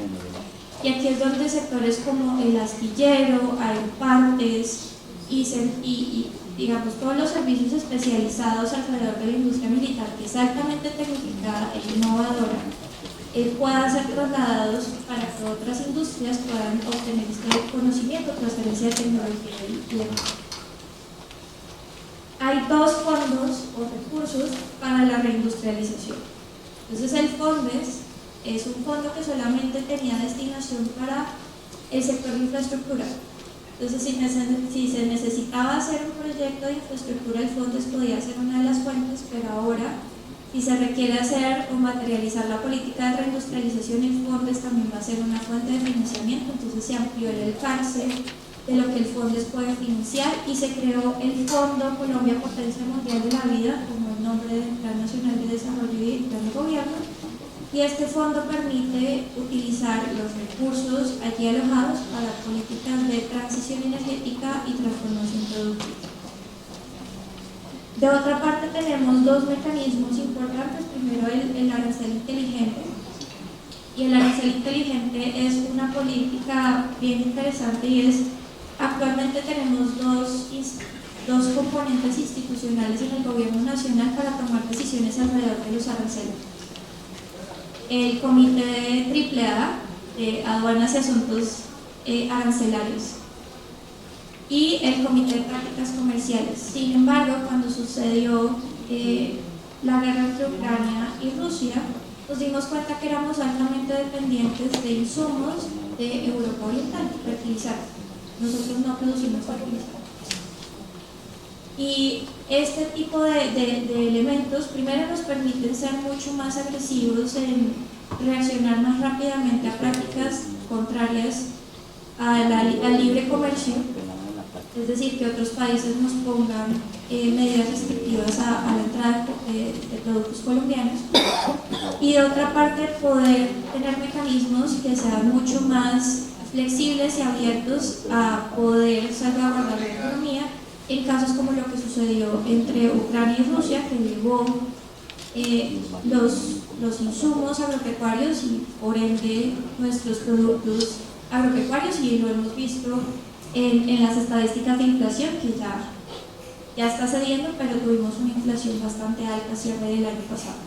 Y aquí es donde sectores como el astillero, aeropartes y digamos todos los servicios especializados alrededor de la industria militar, que es altamente tecnificada e innovadora, puedan ser trasladados para que otras industrias puedan obtener este conocimiento, transferencia de tecnología y demás. Hay dos fondos o recursos para la reindustrialización. Entonces el FONDES es un fondo que solamente tenía destinación para el sector de infraestructura. Entonces si se necesitaba hacer un proyecto de infraestructura, el FONDES podía ser una de las fuentes, pero ahora si se requiere hacer o materializar la política de reindustrialización, el FONDES también va a ser una fuente de financiamiento. Entonces se amplió el alcance de lo que el FONDES puede financiar y se creó el Fondo Colombia Potencia Mundial de la Vida, como el nombre del Plan Nacional de Desarrollo y del Plan de Gobierno, y este fondo permite utilizar los recursos allí alojados para políticas de transición energética y transformación productiva. De otra parte tenemos dos mecanismos importantes. Primero el arancel inteligente, y el arancel inteligente es una política bien interesante, y es actualmente tenemos dos componentes institucionales en el gobierno nacional para tomar decisiones alrededor de los aranceles: el Comité AAA de Aduanas y Asuntos Arancelarios y el Comité de Prácticas Comerciales. Sin embargo, cuando sucedió la guerra entre Ucrania y Rusia, nos dimos cuenta que éramos altamente dependientes de insumos de Europa Oriental, fertilizantes. Nosotros no producimos fertilizantes. Y este tipo de elementos, primero, nos permiten ser mucho más agresivos en reaccionar más rápidamente a prácticas contrarias al libre comercio, es decir, que otros países nos pongan medidas restrictivas a la entrada de productos colombianos, y de otra parte poder tener mecanismos que sean mucho más flexibles y abiertos a poder salvaguardar la economía en casos como lo que sucedió entre Ucrania y Rusia, que llevó los insumos agropecuarios y por ende nuestros productos agropecuarios, y lo hemos visto en las estadísticas de inflación, que ya está cediendo, pero tuvimos una inflación bastante alta a cierre del año pasado.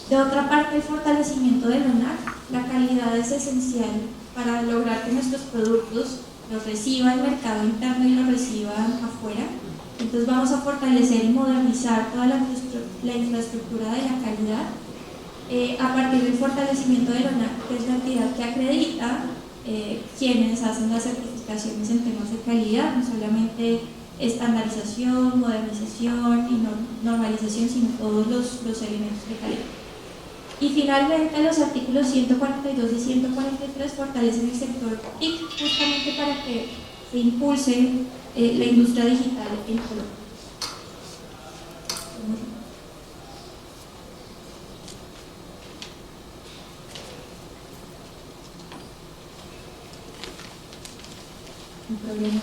De otra parte, el fortalecimiento del ONAC. La calidad es esencial para lograr que nuestros productos los reciba el mercado interno y los reciban afuera. Entonces vamos a fortalecer y modernizar toda la infraestructura de la calidad a partir del fortalecimiento del ONAC, que es la entidad que acredita quienes hacen las certificaciones en temas de calidad, no solamente estandarización, modernización y normalización, sino todos los elementos de calidad. Y finalmente los artículos 142 y 143 fortalecen el sector TIC justamente para que se impulse la industria digital en Colombia. Un problema.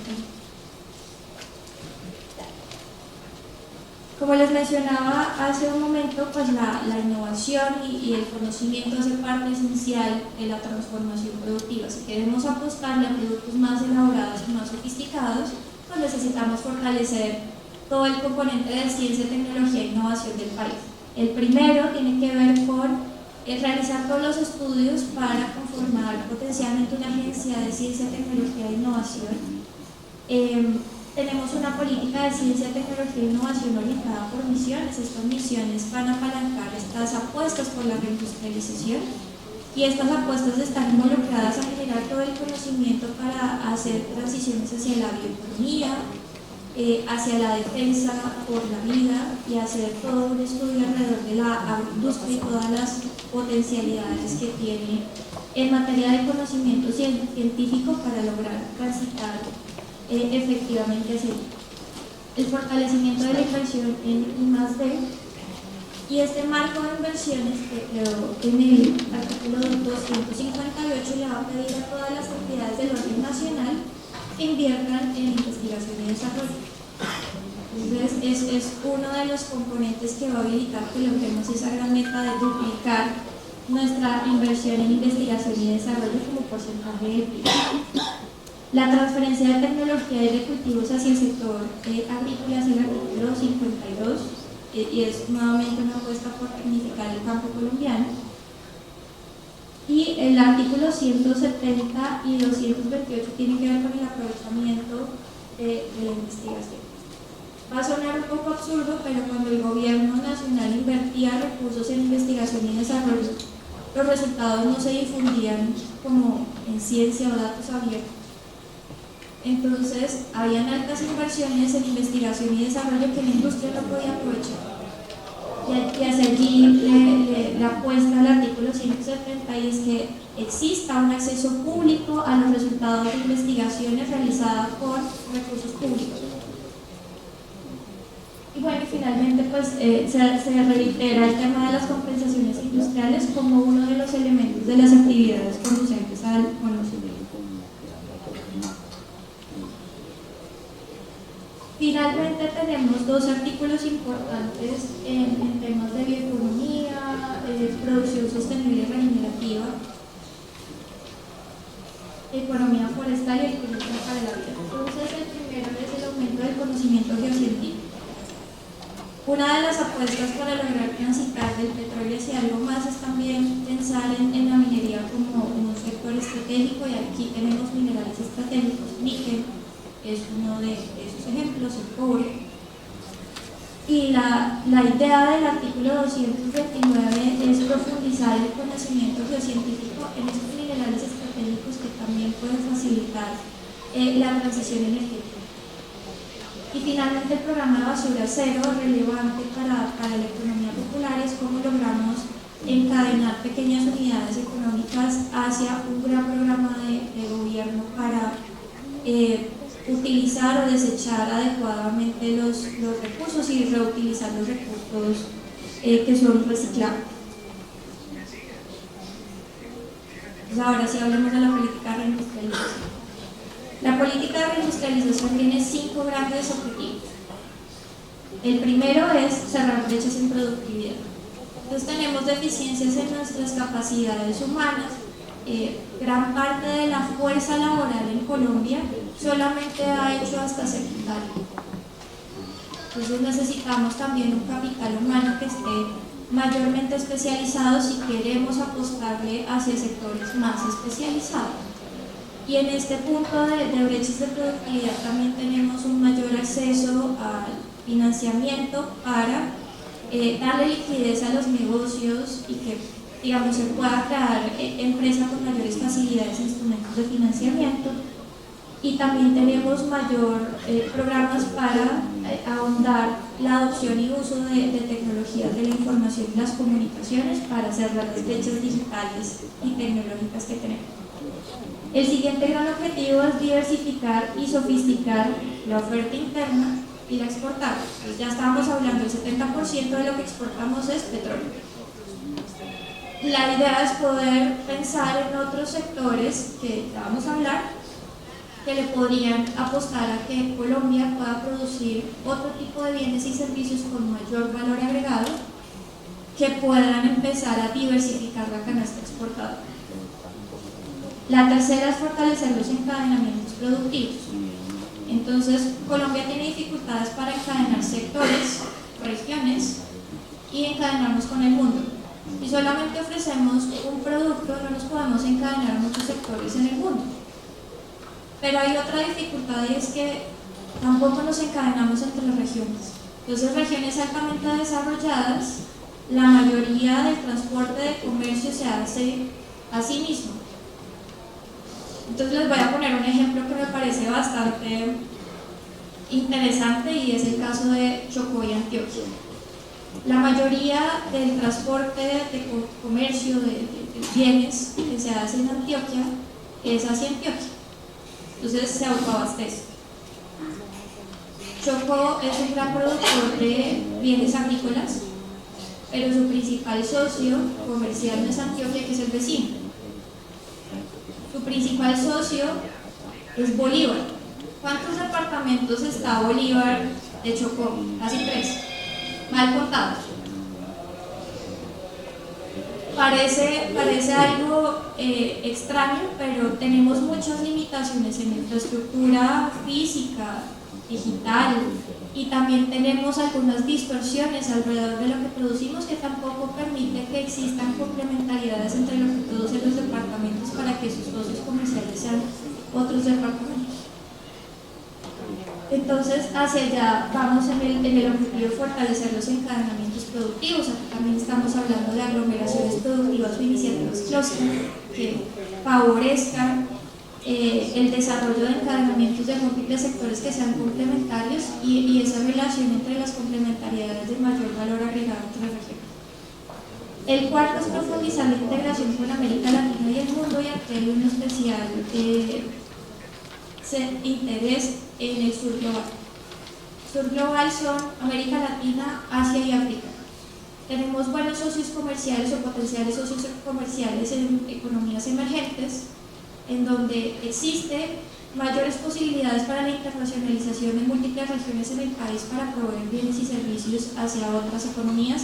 Como les mencionaba hace un momento, pues la innovación y el conocimiento hace parte esencial de la transformación productiva. Si queremos apostarle a productos más elaborados y más sofisticados, pues necesitamos fortalecer todo el componente de ciencia, tecnología e innovación del país. El primero tiene que ver con realizar todos los estudios para conformar potencialmente una agencia de ciencia, tecnología e innovación. Tenemos una política de ciencia, tecnología e innovación orientada por misiones. Estas misiones van a apalancar estas apuestas por la reindustrialización, y estas apuestas están involucradas a generar todo el conocimiento para hacer transiciones hacia la bioeconomía, hacia la defensa por la vida, y hacer todo un estudio alrededor de la agroindustria y todas las potencialidades que tiene en materia de conocimiento científico para lograr transitar efectivamente hacia el fortalecimiento de la inversión en I+D, y este marco de inversiones que quedó en el artículo 258 le va a pedir a todas las entidades del orden nacional que inviertan en investigación y desarrollo. Entonces es uno de los componentes que va a habilitar que logremos esa gran meta de duplicar nuestra inversión en investigación y desarrollo como porcentaje del PIB. La transferencia de tecnología y de cultivos hacia el sector agrícola es el artículo 52, y es nuevamente una apuesta por dignificar el campo colombiano. Y el artículo 170 y 228 tienen que ver con el aprovechamiento de la investigación. Va a sonar un poco absurdo, pero cuando el gobierno nacional invertía recursos en investigación y desarrollo, los resultados no se difundían como en ciencia o datos abiertos. Entonces, habían altas inversiones en investigación y desarrollo que la industria no podía aprovechar. Y hacia allí la apuesta al artículo 170, y es que exista un acceso público a los resultados de investigaciones realizadas por recursos públicos. Y bueno, finalmente pues se reitera el tema de las compensaciones industriales como uno de los elementos de las actividades conducentes al conocimiento. Finalmente tenemos dos artículos importantes en temas de bioeconomía, producción sostenible y regenerativa, economía forestal y economía para la vida. Entonces el primero es el aumento del conocimiento geocientífico. Una de las apuestas para lograr transitar del petróleo hacia algo más es también pensar en la minería como un sector estratégico, y aquí tenemos minerales estratégicos. Níquel es uno de esos ejemplos, el cobre. Y la idea del artículo 229 es profundizar el conocimiento geocientífico en estos minerales estratégicos que también pueden facilitar la transición energética. Y finalmente el programa de basura cero, relevante para la economía popular, es cómo logramos encadenar pequeñas unidades económicas hacia un gran programa de gobierno para utilizar o desechar adecuadamente los recursos y reutilizar los recursos que son reciclables. Pues ahora sí hablemos de la política de reindustrialización. La política de reindustrialización tiene 5 grandes objetivos. El primero es cerrar brechas en productividad. Entonces tenemos deficiencias en nuestras capacidades humanas. Gran parte de la fuerza laboral en Colombia solamente ha hecho hasta secundaria. Entonces necesitamos también un capital humano que esté mayormente especializado si queremos apostarle hacia sectores más especializados. Y en este punto de brechas de productividad también tenemos un mayor acceso al financiamiento para darle liquidez a los negocios y que, digamos, se pueda crear empresas con mayores facilidades e instrumentos de financiamiento. Y también tenemos mayor programas para ahondar la adopción y uso de tecnologías de la información y las comunicaciones para cerrar las brechas digitales y tecnológicas que tenemos. El siguiente gran objetivo es diversificar y sofisticar la oferta interna y la exportar. Pues ya estábamos hablando, el 70% de lo que exportamos es petróleo. La idea es poder pensar en otros sectores que ya vamos a hablar, que le podrían apostar a que Colombia pueda producir otro tipo de bienes y servicios con mayor valor agregado, que puedan empezar a diversificar la canasta exportadora. La tercera es fortalecer los encadenamientos productivos. Entonces, Colombia tiene dificultades para encadenar sectores, regiones y encadenarnos con el mundo. Si solamente ofrecemos un producto, no nos podemos encadenar a muchos sectores en el mundo. Pero hay otra dificultad y es que tampoco nos encadenamos entre las regiones. Entonces, regiones altamente desarrolladas, la mayoría del transporte de comercio se hace a sí mismo. Entonces les voy a poner un ejemplo que me parece bastante interesante y es el caso de Chocó y Antioquia. La mayoría del transporte de comercio de bienes que se hace en Antioquia es hacia Antioquia. Entonces se autoabastece. Chocó es un gran productor de bienes agrícolas, pero su principal socio comercial no es Antioquia, que es el vecino. Su principal socio es Bolívar. ¿Cuántos departamentos está Bolívar de Chocó? Casi 3. Mal contados. Parece algo extraño, pero tenemos muchas limitaciones en infraestructura física, digital, y también tenemos algunas distorsiones alrededor de lo que producimos que tampoco permite que existan complementariedades entre lo que producen los departamentos para que sus socios comerciales sean otros departamentos. Entonces, hacia allá vamos en el objetivo de fortalecer los encadenamientos productivos. Aquí también estamos hablando de aglomeraciones productivas o iniciativas clúster que favorezcan el desarrollo de encadenamientos de múltiples sectores que sean complementarios y esa relación entre las complementariedades de mayor valor agregado entre regiones. El cuarto es profundizar la integración con América Latina y el mundo, y aquí hay un especial interés en el sur global. Sur global son América Latina, Asia y África. Tenemos buenos socios comerciales o potenciales socios comerciales en economías emergentes, en donde existe mayores posibilidades para la internacionalización en múltiples regiones en el país para proveer bienes y servicios hacia otras economías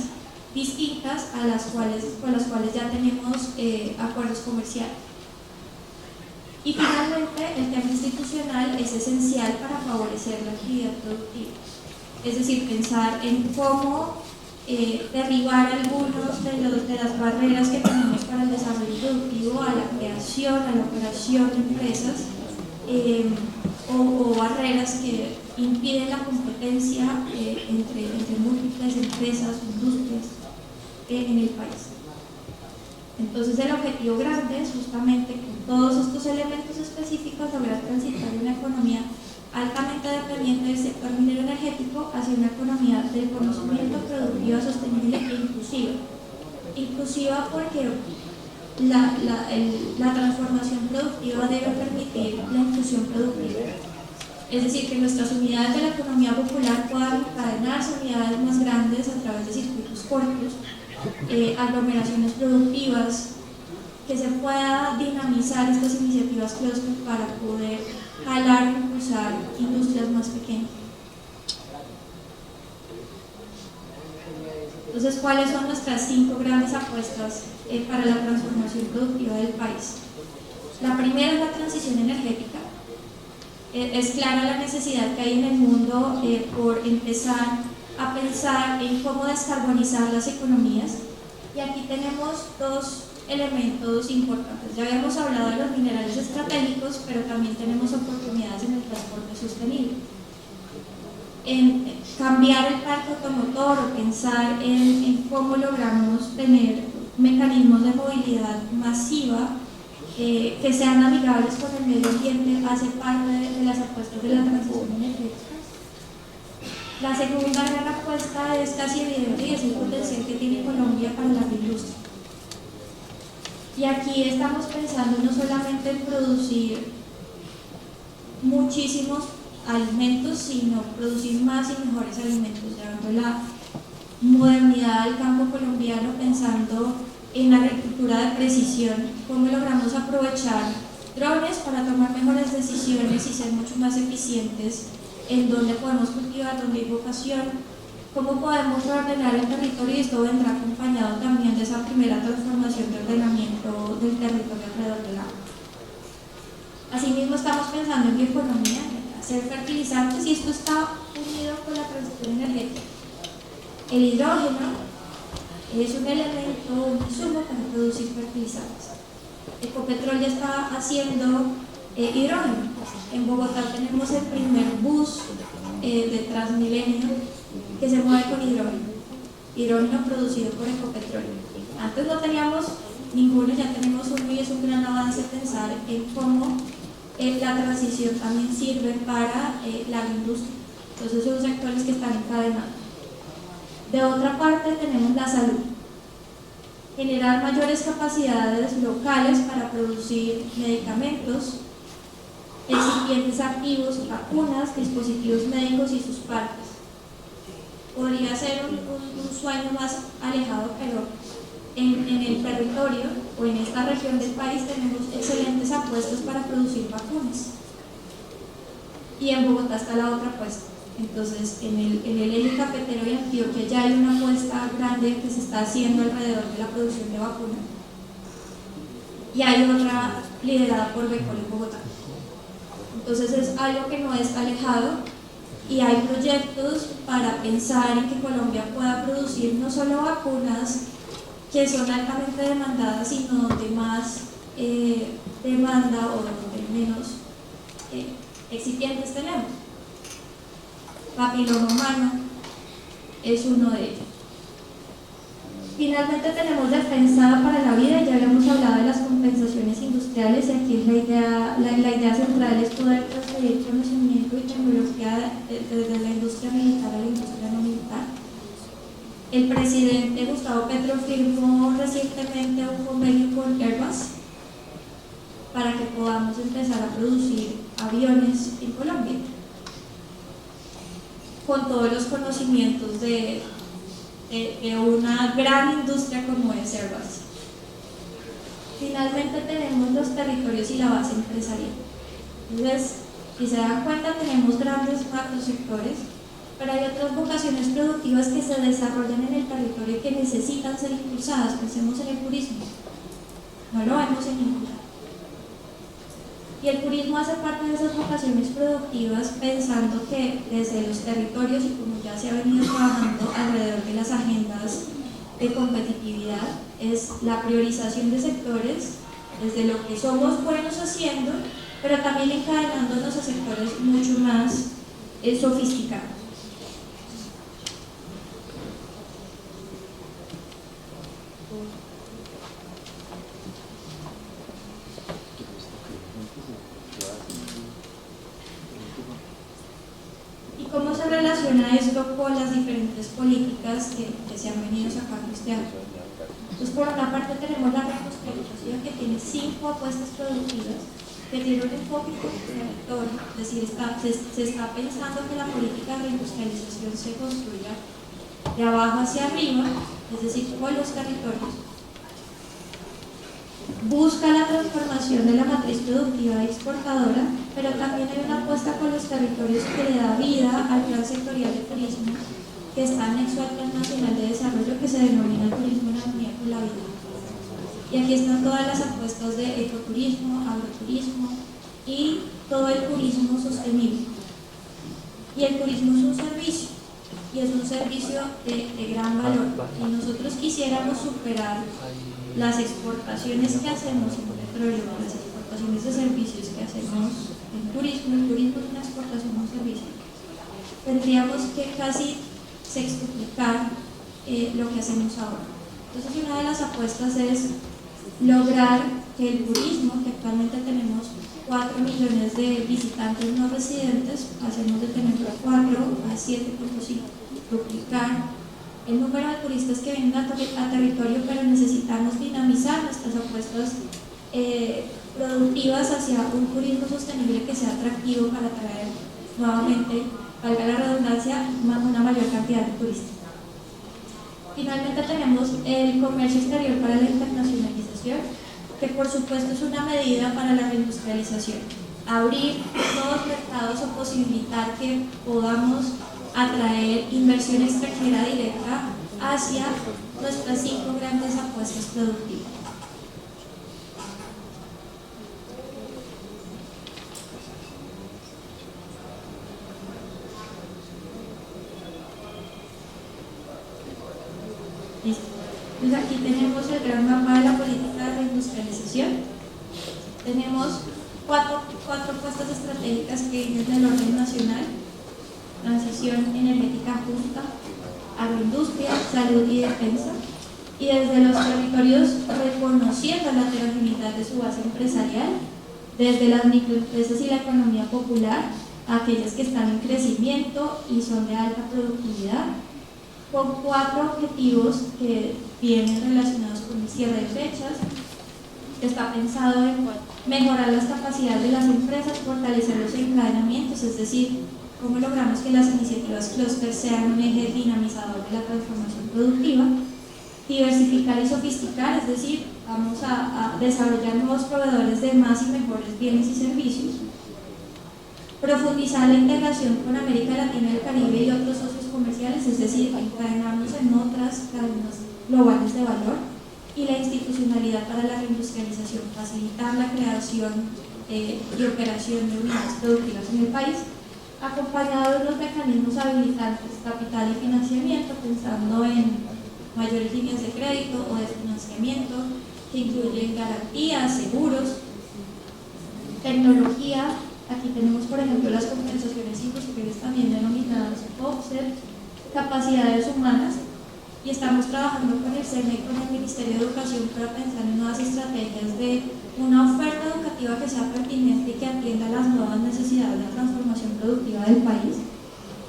distintas con las cuales ya tenemos acuerdos comerciales. Y finalmente, el tema institucional es esencial para favorecer la actividad productiva. Es decir, pensar en cómo derribar algunos de las barreras que tenemos para el desarrollo productivo, a la creación, a la operación de empresas, o barreras que impiden la competencia entre múltiples empresas o industrias en el país. Entonces, el objetivo grande es justamente con todos estos elementos específicos lograr transitar una economía altamente dependiente del sector minero energético hacia una economía del conocimiento, productiva, sostenible e inclusiva. Inclusiva porque la transformación productiva debe permitir la inclusión productiva. Es decir, que nuestras unidades de la economía popular puedan encadenarse unidades más grandes a través de circuitos cortos, aglomeraciones productivas, que se pueda dinamizar estas iniciativas clúster para poder jalar e impulsar industrias más pequeñas. Entonces, ¿cuáles son nuestras 5 grandes apuestas para la transformación productiva del país? La primera es la transición energética. Es clara la necesidad que hay en el mundo por empezar a pensar en cómo descarbonizar las economías, y aquí tenemos 2 elementos importantes. Ya habíamos hablado de los minerales estratégicos, pero también tenemos oportunidades en el transporte sostenible. En cambiar el parque automotor o pensar en cómo logramos tener mecanismos de movilidad masiva que sean amigables con el medio ambiente hace parte de las apuestas de la transición energética. La segunda gran apuesta es casi evidente y es el potencial que tiene Colombia para la industria. Y aquí estamos pensando no solamente en producir muchísimos alimentos, sino producir más y mejores alimentos, llevando la modernidad al campo colombiano, pensando en agricultura de precisión, cómo logramos aprovechar drones para tomar mejores decisiones y ser mucho más eficientes en dónde podemos cultivar, dónde hay vocación, cómo podemos reordenar el territorio, y esto vendrá acompañado también de esa primera transformación de ordenamiento del territorio alrededor del agua. Asimismo, estamos pensando en bioeconomía, hacer fertilizantes, y esto está unido con la transición energética. El hidrógeno es un elemento, un insumo para producir fertilizantes. Ecopetrol ya está haciendo hidrógeno. En Bogotá tenemos el primer bus de Transmilenio que se mueve con hidrógeno producido por Ecopetrol. Antes no teníamos ninguno, ya tenemos uno, y es un gran avance pensar en cómo la transición también sirve para la agroindustria. Entonces son sectores que están encadenados. De otra parte tenemos la salud. Generar mayores capacidades locales para producir medicamentos, excipientes activos, vacunas, dispositivos médicos y sus partes. Podría ser un sueño más alejado, pero en el territorio o en esta región del país tenemos excelentes apuestas para producir vacunas. Y en Bogotá está la otra apuesta. Entonces, en el eje cafetero y Antioquia ya hay una apuesta grande que se está haciendo alrededor de la producción de vacunas. Y hay otra liderada por Becol en Bogotá. Entonces es algo que no está alejado, y hay proyectos para pensar en que Colombia pueda producir no solo vacunas que son altamente demandadas, sino donde más demanda o donde menos excipientes tenemos. Papiloma humano es uno de ellos. Finalmente tenemos defensa para la vida, y ya habíamos hablado de las compensaciones industriales, y aquí la idea central es poder transferir conocimiento y tecnología desde la industria militar a la industria no militar. El presidente Gustavo Petro firmó recientemente un convenio con Airbus para que podamos empezar a producir aviones en Colombia, con todos los conocimientos de una gran industria como es Airbus. Finalmente tenemos los territorios y la base empresarial. Entonces, si se dan cuenta, tenemos grandes macrosectores, pero hay otras vocaciones productivas que se desarrollan en el territorio y que necesitan ser impulsadas. Pensemos en el turismo, no lo vemos en ningún lado. Y el turismo hace parte de esas vocaciones productivas, pensando que desde los territorios, y como ya se ha venido trabajando alrededor de las agendas de competitividad, es la priorización de sectores desde lo que somos buenos haciendo, pero también encadenándonos a sectores mucho más sofisticados. ¿Cómo se relaciona esto con las diferentes políticas que se han venido sacando este año? Entonces, por una parte tenemos la reindustrialización, que tiene 5 apuestas productivas, que tiene un enfoque contradictorio, es decir, se está pensando que la política de reindustrialización se construya de abajo hacia arriba, es decir, con los territorios. Busca la transformación de la matriz productiva exportadora, pero también hay una apuesta con los territorios que le da vida al plan sectorial de turismo, que está anexo al Plan Nacional de Desarrollo, que se denomina turismo en armonía con la vida. Y aquí están todas las apuestas de ecoturismo, agroturismo y todo el turismo sostenible. Y el turismo es un servicio, y es un servicio de gran valor. Y nosotros quisiéramos superar las exportaciones que hacemos en petróleo, las exportaciones de servicios que hacemos en turismo. El turismo es una exportación de un servicio. Tendríamos que casi sextuplicar lo que hacemos ahora. Entonces, una de las apuestas es lograr que el turismo, que actualmente tenemos 4 millones de visitantes no residentes, pasemos de tener 4 a 7.5, duplicar el número de turistas que vienen a territorio, pero necesitamos dinamizar nuestras apuestas productivas hacia un turismo sostenible que sea atractivo para atraer nuevamente, valga la redundancia, una mayor cantidad de turistas. Finalmente tenemos el comercio exterior para la internacionalización, que por supuesto es una medida para la reindustrialización. Abrir nuevos mercados o posibilitar que podamos atraer inversión extranjera directa hacia nuestras 5 grandes apuestas productivas. tenemos el gran mapa de la política de reindustrialización. Tenemos cuatro puestas estratégicas que vienen del orden nacional: transición energética justa, agroindustria, salud y defensa. Y desde los territorios, reconociendo la heterogeneidad de su base empresarial, desde las microempresas y la economía popular, a aquellas que están en crecimiento y son de alta productividad, con 4 objetivos que vienen relacionados con el cierre de fechas. Está pensado en mejorar las capacidades de las empresas, fortalecer los encadenamientos, es decir, cómo logramos que las iniciativas cluster sean un eje dinamizador de la transformación productiva. Diversificar y sofisticar, es decir, vamos a desarrollar nuevos proveedores de más y mejores bienes y servicios. Profundizar la integración con América Latina y el Caribe y otros socios comerciales, es decir, encadenarnos en otras cadenas globales de valor. Y la institucionalidad para la reindustrialización, facilitar la creación y operación de unidades productivas en el país, acompañado de unos mecanismos habilitantes, capital y financiamiento, pensando en mayores líneas de crédito o de financiamiento que incluyen garantías, seguros, tecnología. Aquí tenemos, por ejemplo, las compensaciones industriales también denominadas offset, capacidades humanas, y estamos trabajando con el SENA y con el Ministerio de Educación para pensar en nuevas estrategias de una oferta educativa que sea pertinente y que atienda las nuevas necesidades de la transformación productiva del país.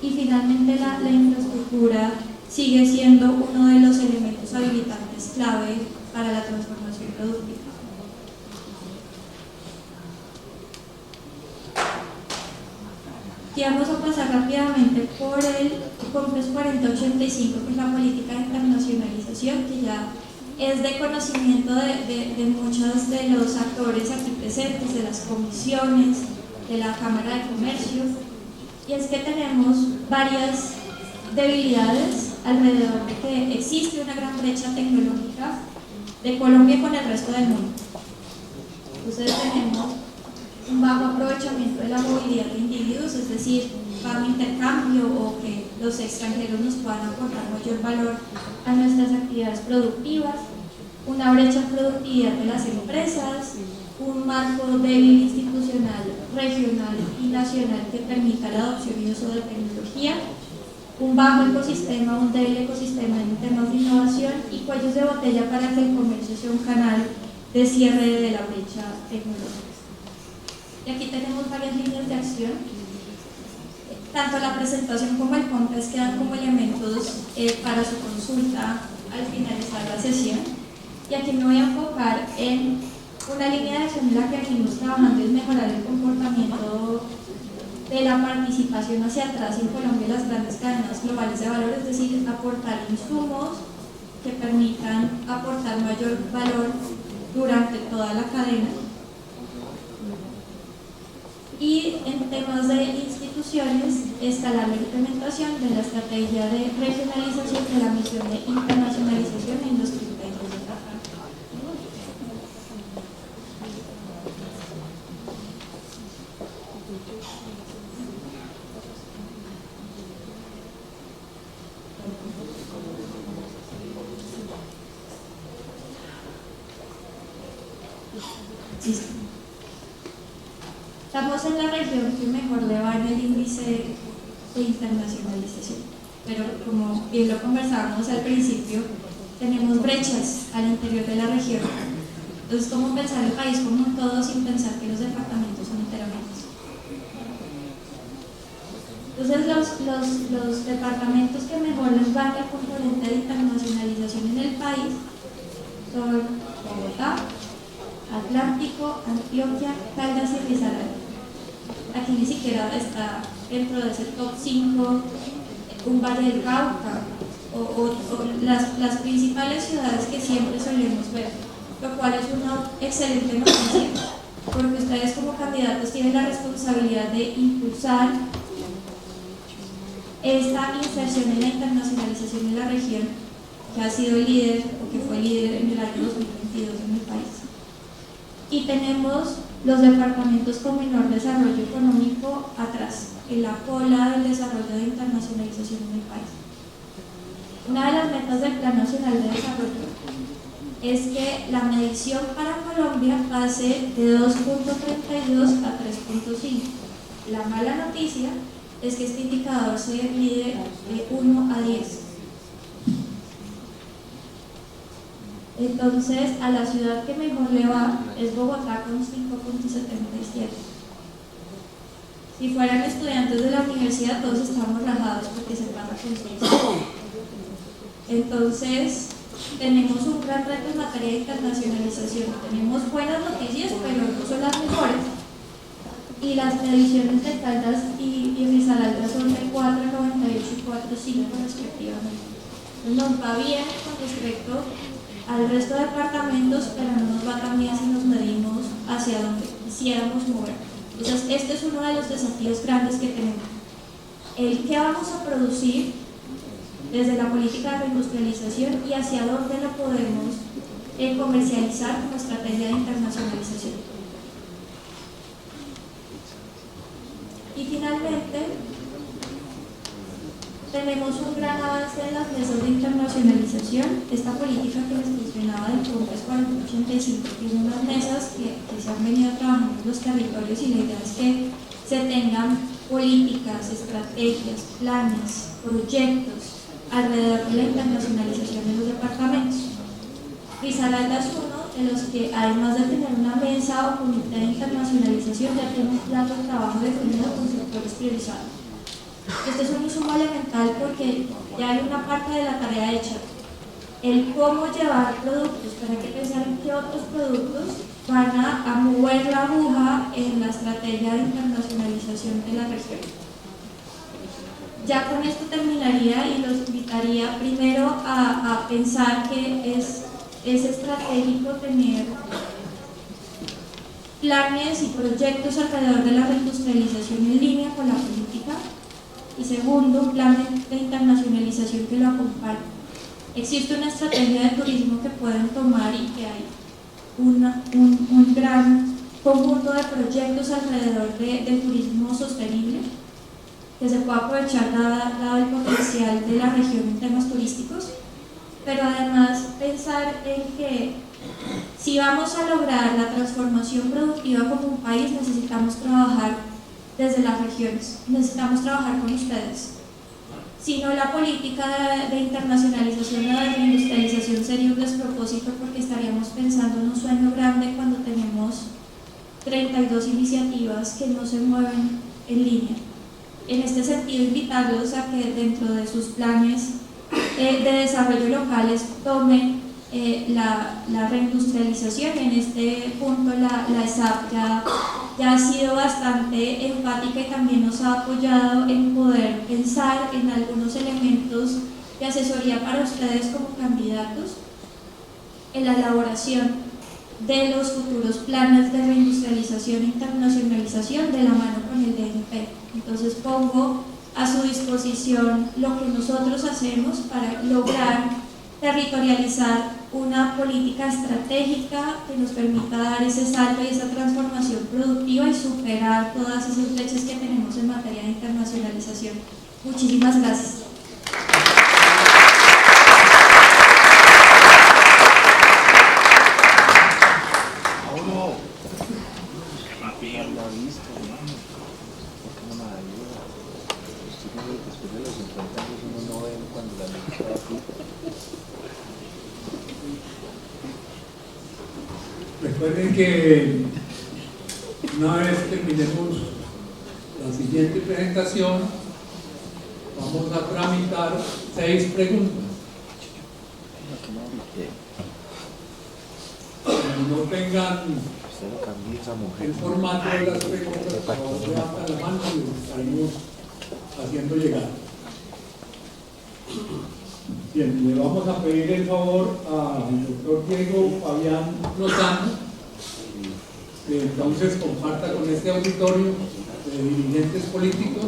Y finalmente la infraestructura sigue siendo uno de los elementos habilitantes clave para la transformación productiva. Y vamos a pasar rápidamente por el COMPES 4085, que es la política de internacionalización, que ya es de conocimiento de muchos de los actores aquí presentes, de las comisiones, de la Cámara de Comercio. Y es que tenemos varias debilidades alrededor de que existe una gran brecha tecnológica de Colombia con el resto del mundo. Entonces tenemos un bajo aprovechamiento de la movilidad de individuos, es decir, bajo intercambio o que los extranjeros nos puedan aportar mayor valor a nuestras actividades productivas, una brecha en productividad de las empresas, un marco débil institucional, regional y nacional que permita la adopción y uso de tecnología, un bajo ecosistema, un débil ecosistema en temas de innovación y cuellos de botella para que el comercio sea un canal de cierre de la brecha tecnológica. Y aquí tenemos varias líneas de acción. Tanto la presentación como el COMPES quedan como elementos para su consulta al finalizar la sesión. Y aquí me voy a enfocar en una línea de acción en la que venimos trabajando, es mejorar el comportamiento de la participación hacia atrás en Colombia en las grandes cadenas globales de valor, es decir, aportar insumos que permitan aportar mayor valor durante toda la cadena. Y en temas de instituciones, escalar la implementación de la estrategia de regionalización de la misión de internacionalización en los criterios de trabajo. Listo. Estamos en la región que mejor le va en el índice de internacionalización, pero como bien lo conversábamos al principio, tenemos brechas al interior de la región. Entonces, ¿cómo pensar el país como un todo sin pensar que los departamentos son interamentos? Entonces, los departamentos que mejor les van el componente de internacionalización en el país son Bogotá, Atlántico, Antioquia, Caldas y Risaralda. Aquí ni siquiera está dentro de ese top 5 un Valle del Cauca o las principales ciudades que siempre solemos ver, lo cual es una excelente noticia, porque ustedes como candidatos tienen la responsabilidad de impulsar esta inserción en la internacionalización de la región, que ha sido líder o que fue líder en el año 2022 en el país. Y tenemos los departamentos con menor desarrollo económico atrás, en la cola del desarrollo de internacionalización en el país. Una de las metas del Plan Nacional de Desarrollo es que la medición para Colombia pase de 2.32 a 3.5. La mala noticia es que este indicador se mide de 1 a 10. Entonces, a la ciudad que mejor le va es Bogotá con 5.77. Si fueran estudiantes de la universidad, todos estamos rajados porque se pasa con 6. Entonces, tenemos un gran reto en materia de internacionalización. Tenemos buenas noticias, pero no son las mejores. Y las mediciones de Caldas y Risaralda son de 4.98 y 4.5 respectivamente. Entonces, nos va bien con respecto al resto de departamentos, pero no nos va tan bien si nos medimos hacia donde quisiéramos mover. Entonces, este es uno de los desafíos grandes que tenemos. El qué vamos a producir desde la política de reindustrialización y hacia dónde lo podemos comercializar como estrategia de internacionalización. Y finalmente, tenemos un gran avance en las mesas de internacionalización. Esta política que les mencionaba del Congreso 4085 tiene unas mesas que se han venido trabajando en los territorios, y la idea es que se tengan políticas, estrategias, planes, proyectos alrededor de la internacionalización de los departamentos. Risaralda es uno de los que, además de tener una mesa o comité de internacionalización, ya tiene un plan de trabajo definido con sectores priorizados. Este es un insumo elemental porque ya hay una parte de la tarea hecha. El cómo llevar productos, pero hay que pensar en qué otros productos van a mover la aguja en la estrategia de internacionalización de la región. Ya con esto terminaría y los invitaría primero a pensar que es estratégico tener planes y proyectos alrededor de la reindustrialización en línea con la política, y segundo, un plan de internacionalización que lo acompañe. Existe una estrategia de turismo que pueden tomar y que hay un gran conjunto de proyectos alrededor del turismo sostenible que se puede aprovechar dado el potencial de la región en temas turísticos, pero además pensar en que si vamos a lograr la transformación productiva como un país, necesitamos trabajar desde las regiones, necesitamos trabajar con ustedes. Si no, la política de internacionalización o de reindustrialización sería un despropósito, porque estaríamos pensando en un sueño grande cuando tenemos 32 iniciativas que no se mueven en línea. En este sentido, invitarlos a que dentro de sus planes de desarrollo locales tomen la reindustrialización. En este punto la ESAP ya ha sido bastante enfática y también nos ha apoyado en poder pensar en algunos elementos de asesoría para ustedes como candidatos en la elaboración de los futuros planes de reindustrialización e internacionalización de la mano con el DNP. Entonces pongo a su disposición lo que nosotros hacemos para lograr territorializar una política estratégica que nos permita dar ese salto y esa transformación productiva y superar todas esas brechas que tenemos en materia de internacionalización. Muchísimas gracias. Recuerden que una vez terminemos la siguiente presentación, vamos a tramitar 6 preguntas. Cuando no tengan el formato de las preguntas, por favor, levanten la mano y les estaremos haciendo llegar. Bien, le vamos a pedir el favor al doctor Diego Fabián Lozano que entonces comparta con este auditorio de dirigentes políticos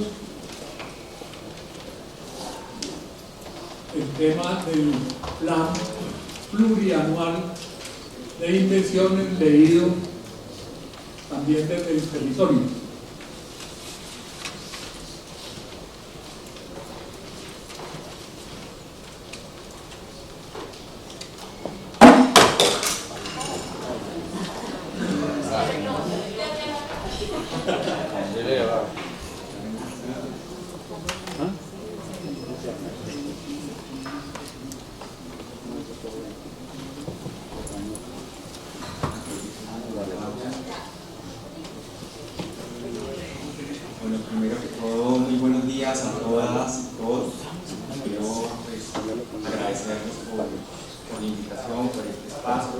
el tema del plan plurianual de inversiones leído también desde el territorio. días a todas y todos. Quiero pues, agradecerles por la invitación, por este espacio.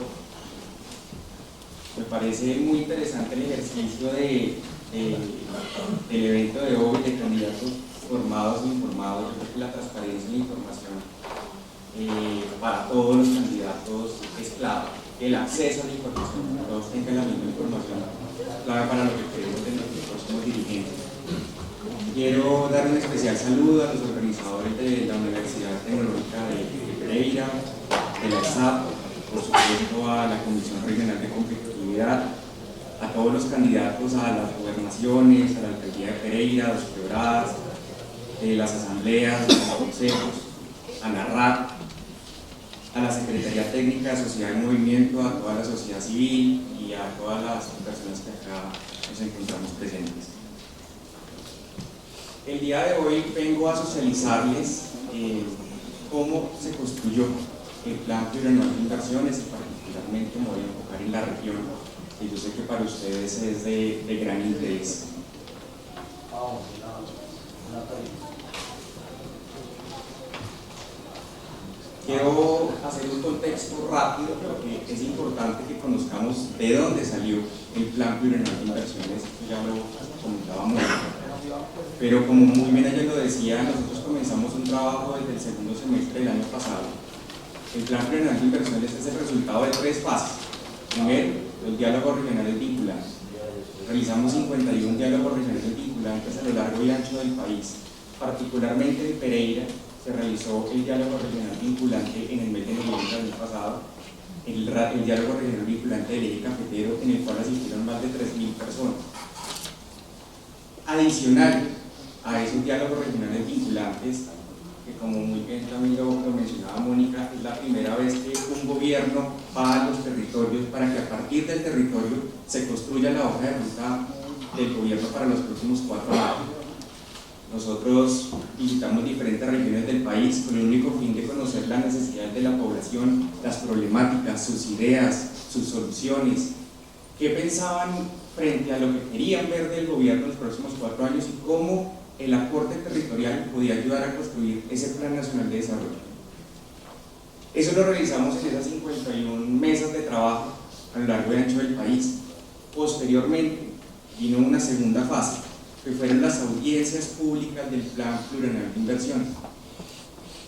Me parece muy interesante el ejercicio del evento de hoy de candidatos formados e informados. Yo creo que la transparencia y la información para todos los candidatos es clave. El acceso a la información, que todos tengan la misma información, clave para lo que queremos de nuestros próximos dirigentes. Quiero dar un especial saludo a los organizadores de la Universidad Tecnológica de Pereira, de la SAP, por supuesto a la Comisión Regional de Competitividad, a todos los candidatos a las gobernaciones, a la Alcaldía de Pereira, a los quebradas, las asambleas, los consejos, a la RAT, a la Secretaría Técnica de Sociedad y Movimiento, a toda la sociedad civil y a todas las personas que acá nos encontramos presentes. El día de hoy vengo a socializarles cómo se construyó el Plan Plurianual de Inversiones y particularmente me voy a enfocar en la región, que yo sé que para ustedes es de gran interés. Quiero hacer un contexto rápido porque es importante que conozcamos de dónde salió el Plan Plurianual de Inversiones, esto ya lo comentaba Mónica. Pero como muy bien ella lo decía, nosotros comenzamos un trabajo desde el segundo semestre del año pasado. El Plan Plurianual de Inversiones es el resultado de 3 fases. Primero, los diálogos regionales vinculantes. Realizamos 51 diálogos regionales vinculantes a lo largo y ancho del país. Particularmente en Pereira se realizó el diálogo regional vinculante en el mes de noviembre del año pasado, el diálogo regional vinculante del eje cafetero, en el cual asistieron más de 3.000 personas. Adicional a esos diálogos regionales vinculantes, que como muy bien también lo mencionaba Mónica, es la primera vez que un gobierno va a los territorios para que a partir del territorio se construya la hoja de ruta del gobierno para los próximos 4 años. Nosotros visitamos diferentes regiones del país con el único fin de conocer las necesidades de la población, las problemáticas, sus ideas, sus soluciones, qué pensaban frente a lo que querían ver del gobierno en los próximos 4 años y cómo el aporte territorial podía ayudar a construir ese Plan Nacional de Desarrollo. Eso lo realizamos en esas 51 mesas de trabajo a lo largo y ancho del país. Posteriormente vino una segunda fase, que fueron las audiencias públicas del Plan Plurianual de Inversiones.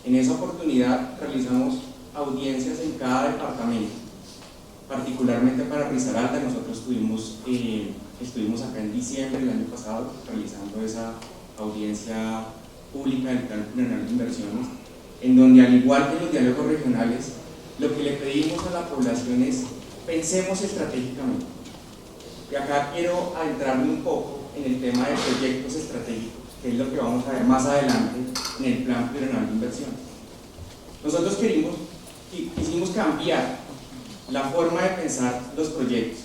En esa oportunidad realizamos audiencias en cada departamento. Particularmente para Risaralda, nosotros estuvimos acá en diciembre del año pasado realizando esa audiencia pública del Plan Plurianual de Inversiones, en donde, al igual que los diálogos regionales, lo que le pedimos a la población es pensemos estratégicamente. Y acá quiero adentrarme un poco en el tema de proyectos estratégicos, que es lo que vamos a ver más adelante en el Plan Plurianual de Inversiones. Nosotros quisimos cambiar la forma de pensar los proyectos,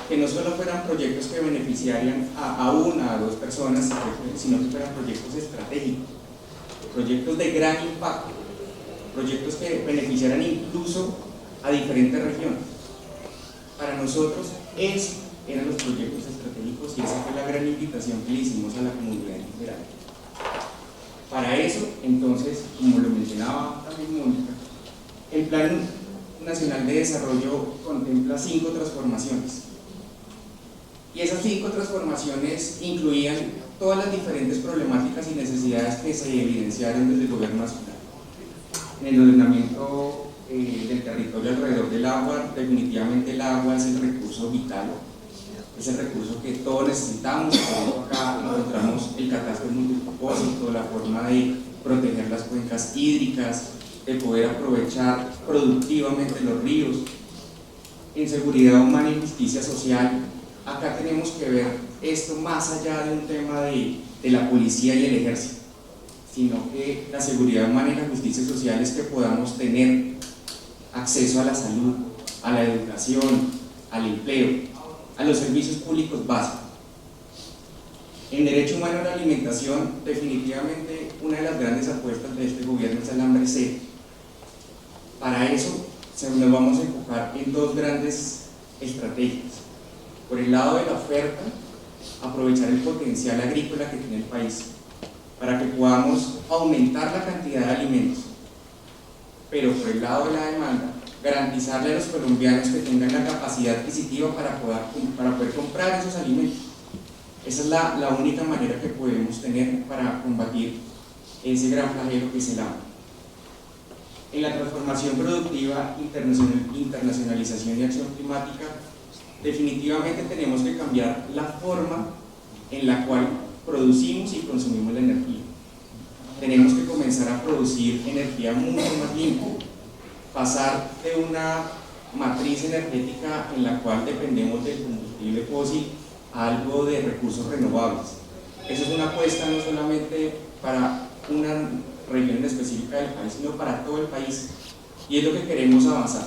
que no solo fueran proyectos que beneficiarían a 1 a 2 personas, sino que fueran proyectos estratégicos, proyectos de gran impacto, proyectos que beneficiaran incluso a diferentes regiones. Para nosotros esos eran los proyectos estratégicos y esa fue la gran invitación que le hicimos a la comunidad en general. Para eso, entonces, como lo mencionaba también Mónica, el Plan Nacional de Desarrollo contempla 5 transformaciones. Y esas 5 transformaciones incluían todas las diferentes problemáticas y necesidades que se evidenciaron desde el gobierno nacional. En el ordenamiento del territorio alrededor del agua, definitivamente el agua es el recurso vital, es el recurso que todos necesitamos. Por eso acá encontramos el catastro multipropósito, la forma de proteger las cuencas hídricas, de poder aprovechar productivamente los ríos. En seguridad humana y justicia social, acá tenemos que ver esto más allá de un tema de la policía y el ejército, sino que la seguridad humana y la justicia social es que podamos tener acceso a la salud, a la educación, al empleo, a los servicios públicos básicos. En derecho humano a la alimentación, definitivamente una de las grandes apuestas de este gobierno es el hambre cero. Para eso nos vamos a enfocar en 2 grandes estrategias. Por el lado de la oferta, aprovechar el potencial agrícola que tiene el país. para que podamos aumentar la cantidad de alimentos, pero por el lado de la demanda, garantizarle a los colombianos que tengan la capacidad adquisitiva para poder comprar esos alimentos. Esa es la única manera que podemos tener para combatir ese gran flagelo que es el hambre. En la transformación productiva, internacionalización y acción climática, definitivamente tenemos que cambiar la forma en la cual producimos y consumimos la energía. Tenemos que comenzar a producir energía mucho más limpia, pasar de una matriz energética en la cual dependemos del combustible fósil a algo de recursos renovables. Eso es una apuesta no solamente para una región específica del país, sino para todo el país, y es lo que queremos avanzar.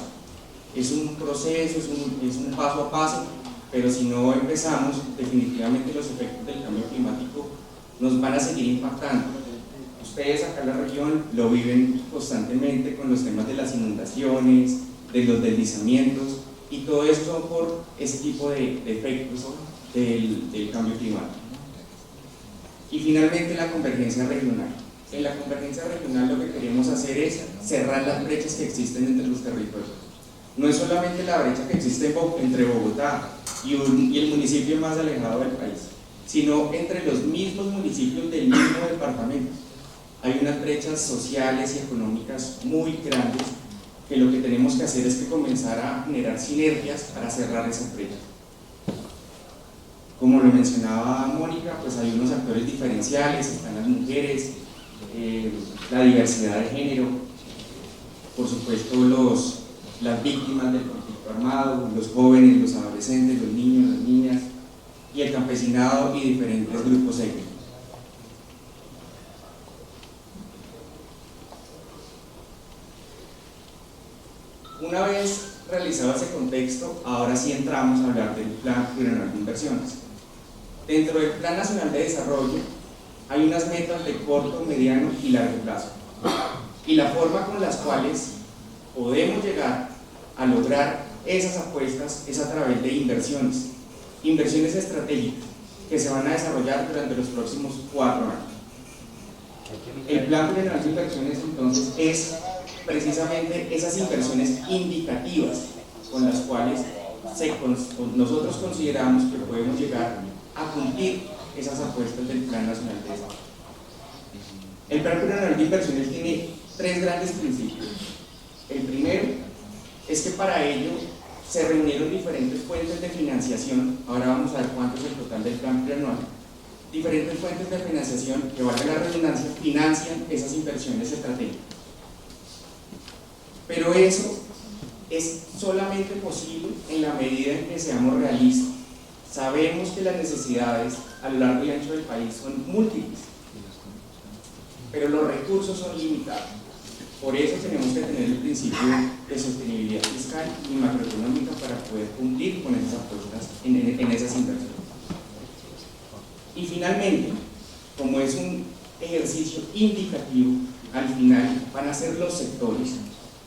Es un proceso, es un paso a paso, pero si no empezamos, definitivamente los efectos del cambio climático nos van a seguir impactando. Ustedes acá en la región lo viven constantemente con los temas de las inundaciones, de los deslizamientos, y todo esto por ese tipo de efectos del cambio climático. Y finalmente la convergencia regional. En la convergencia regional lo que queremos hacer es cerrar las brechas que existen entre los territorios. No es solamente la brecha que existe entre Bogotá y el municipio más alejado del país, sino entre los mismos municipios del mismo departamento. Hay unas brechas sociales y económicas muy grandes que lo que tenemos que hacer es que comenzar a generar sinergias para cerrar esas brechas. Como lo mencionaba Mónica, pues hay unos actores diferenciales, están las mujeres, la diversidad de género, por supuesto las víctimas del conflicto armado, los jóvenes, los adolescentes, los niños, las niñas, y el campesinado y diferentes grupos étnicos. Una vez realizado ese contexto, ahora sí entramos a hablar del Plan Plurianual de Inversiones. Dentro del Plan Nacional de Desarrollo hay unas metas de corto, mediano y largo plazo. Y la forma con las cuales podemos llegar a lograr esas apuestas es a través de inversiones estratégicas que se van a desarrollar durante los próximos 4 años. El Plan Plurianual de Inversiones entonces es precisamente esas inversiones indicativas con las cuales nosotros consideramos que podemos llegar a cumplir esas apuestas del Plan Nacional de Desarrollo. El Plan Plurianual de Inversiones tiene 3 grandes principios. El primero es que para ello se reunieron diferentes fuentes de financiación. Ahora vamos a ver cuánto es el total del Plan Plurianual. Diferentes fuentes de financiación que, valga la redundancia, financian esas inversiones estratégicas. Pero eso es solamente posible en la medida en que seamos realistas. Sabemos que las necesidades a lo largo y ancho del país son múltiples, pero los recursos son limitados. Por eso tenemos que tener el principio de sostenibilidad fiscal y macroeconómica para poder cumplir con esas apuestas en esas inversiones. Y finalmente, como es un ejercicio indicativo, al final van a ser los sectores.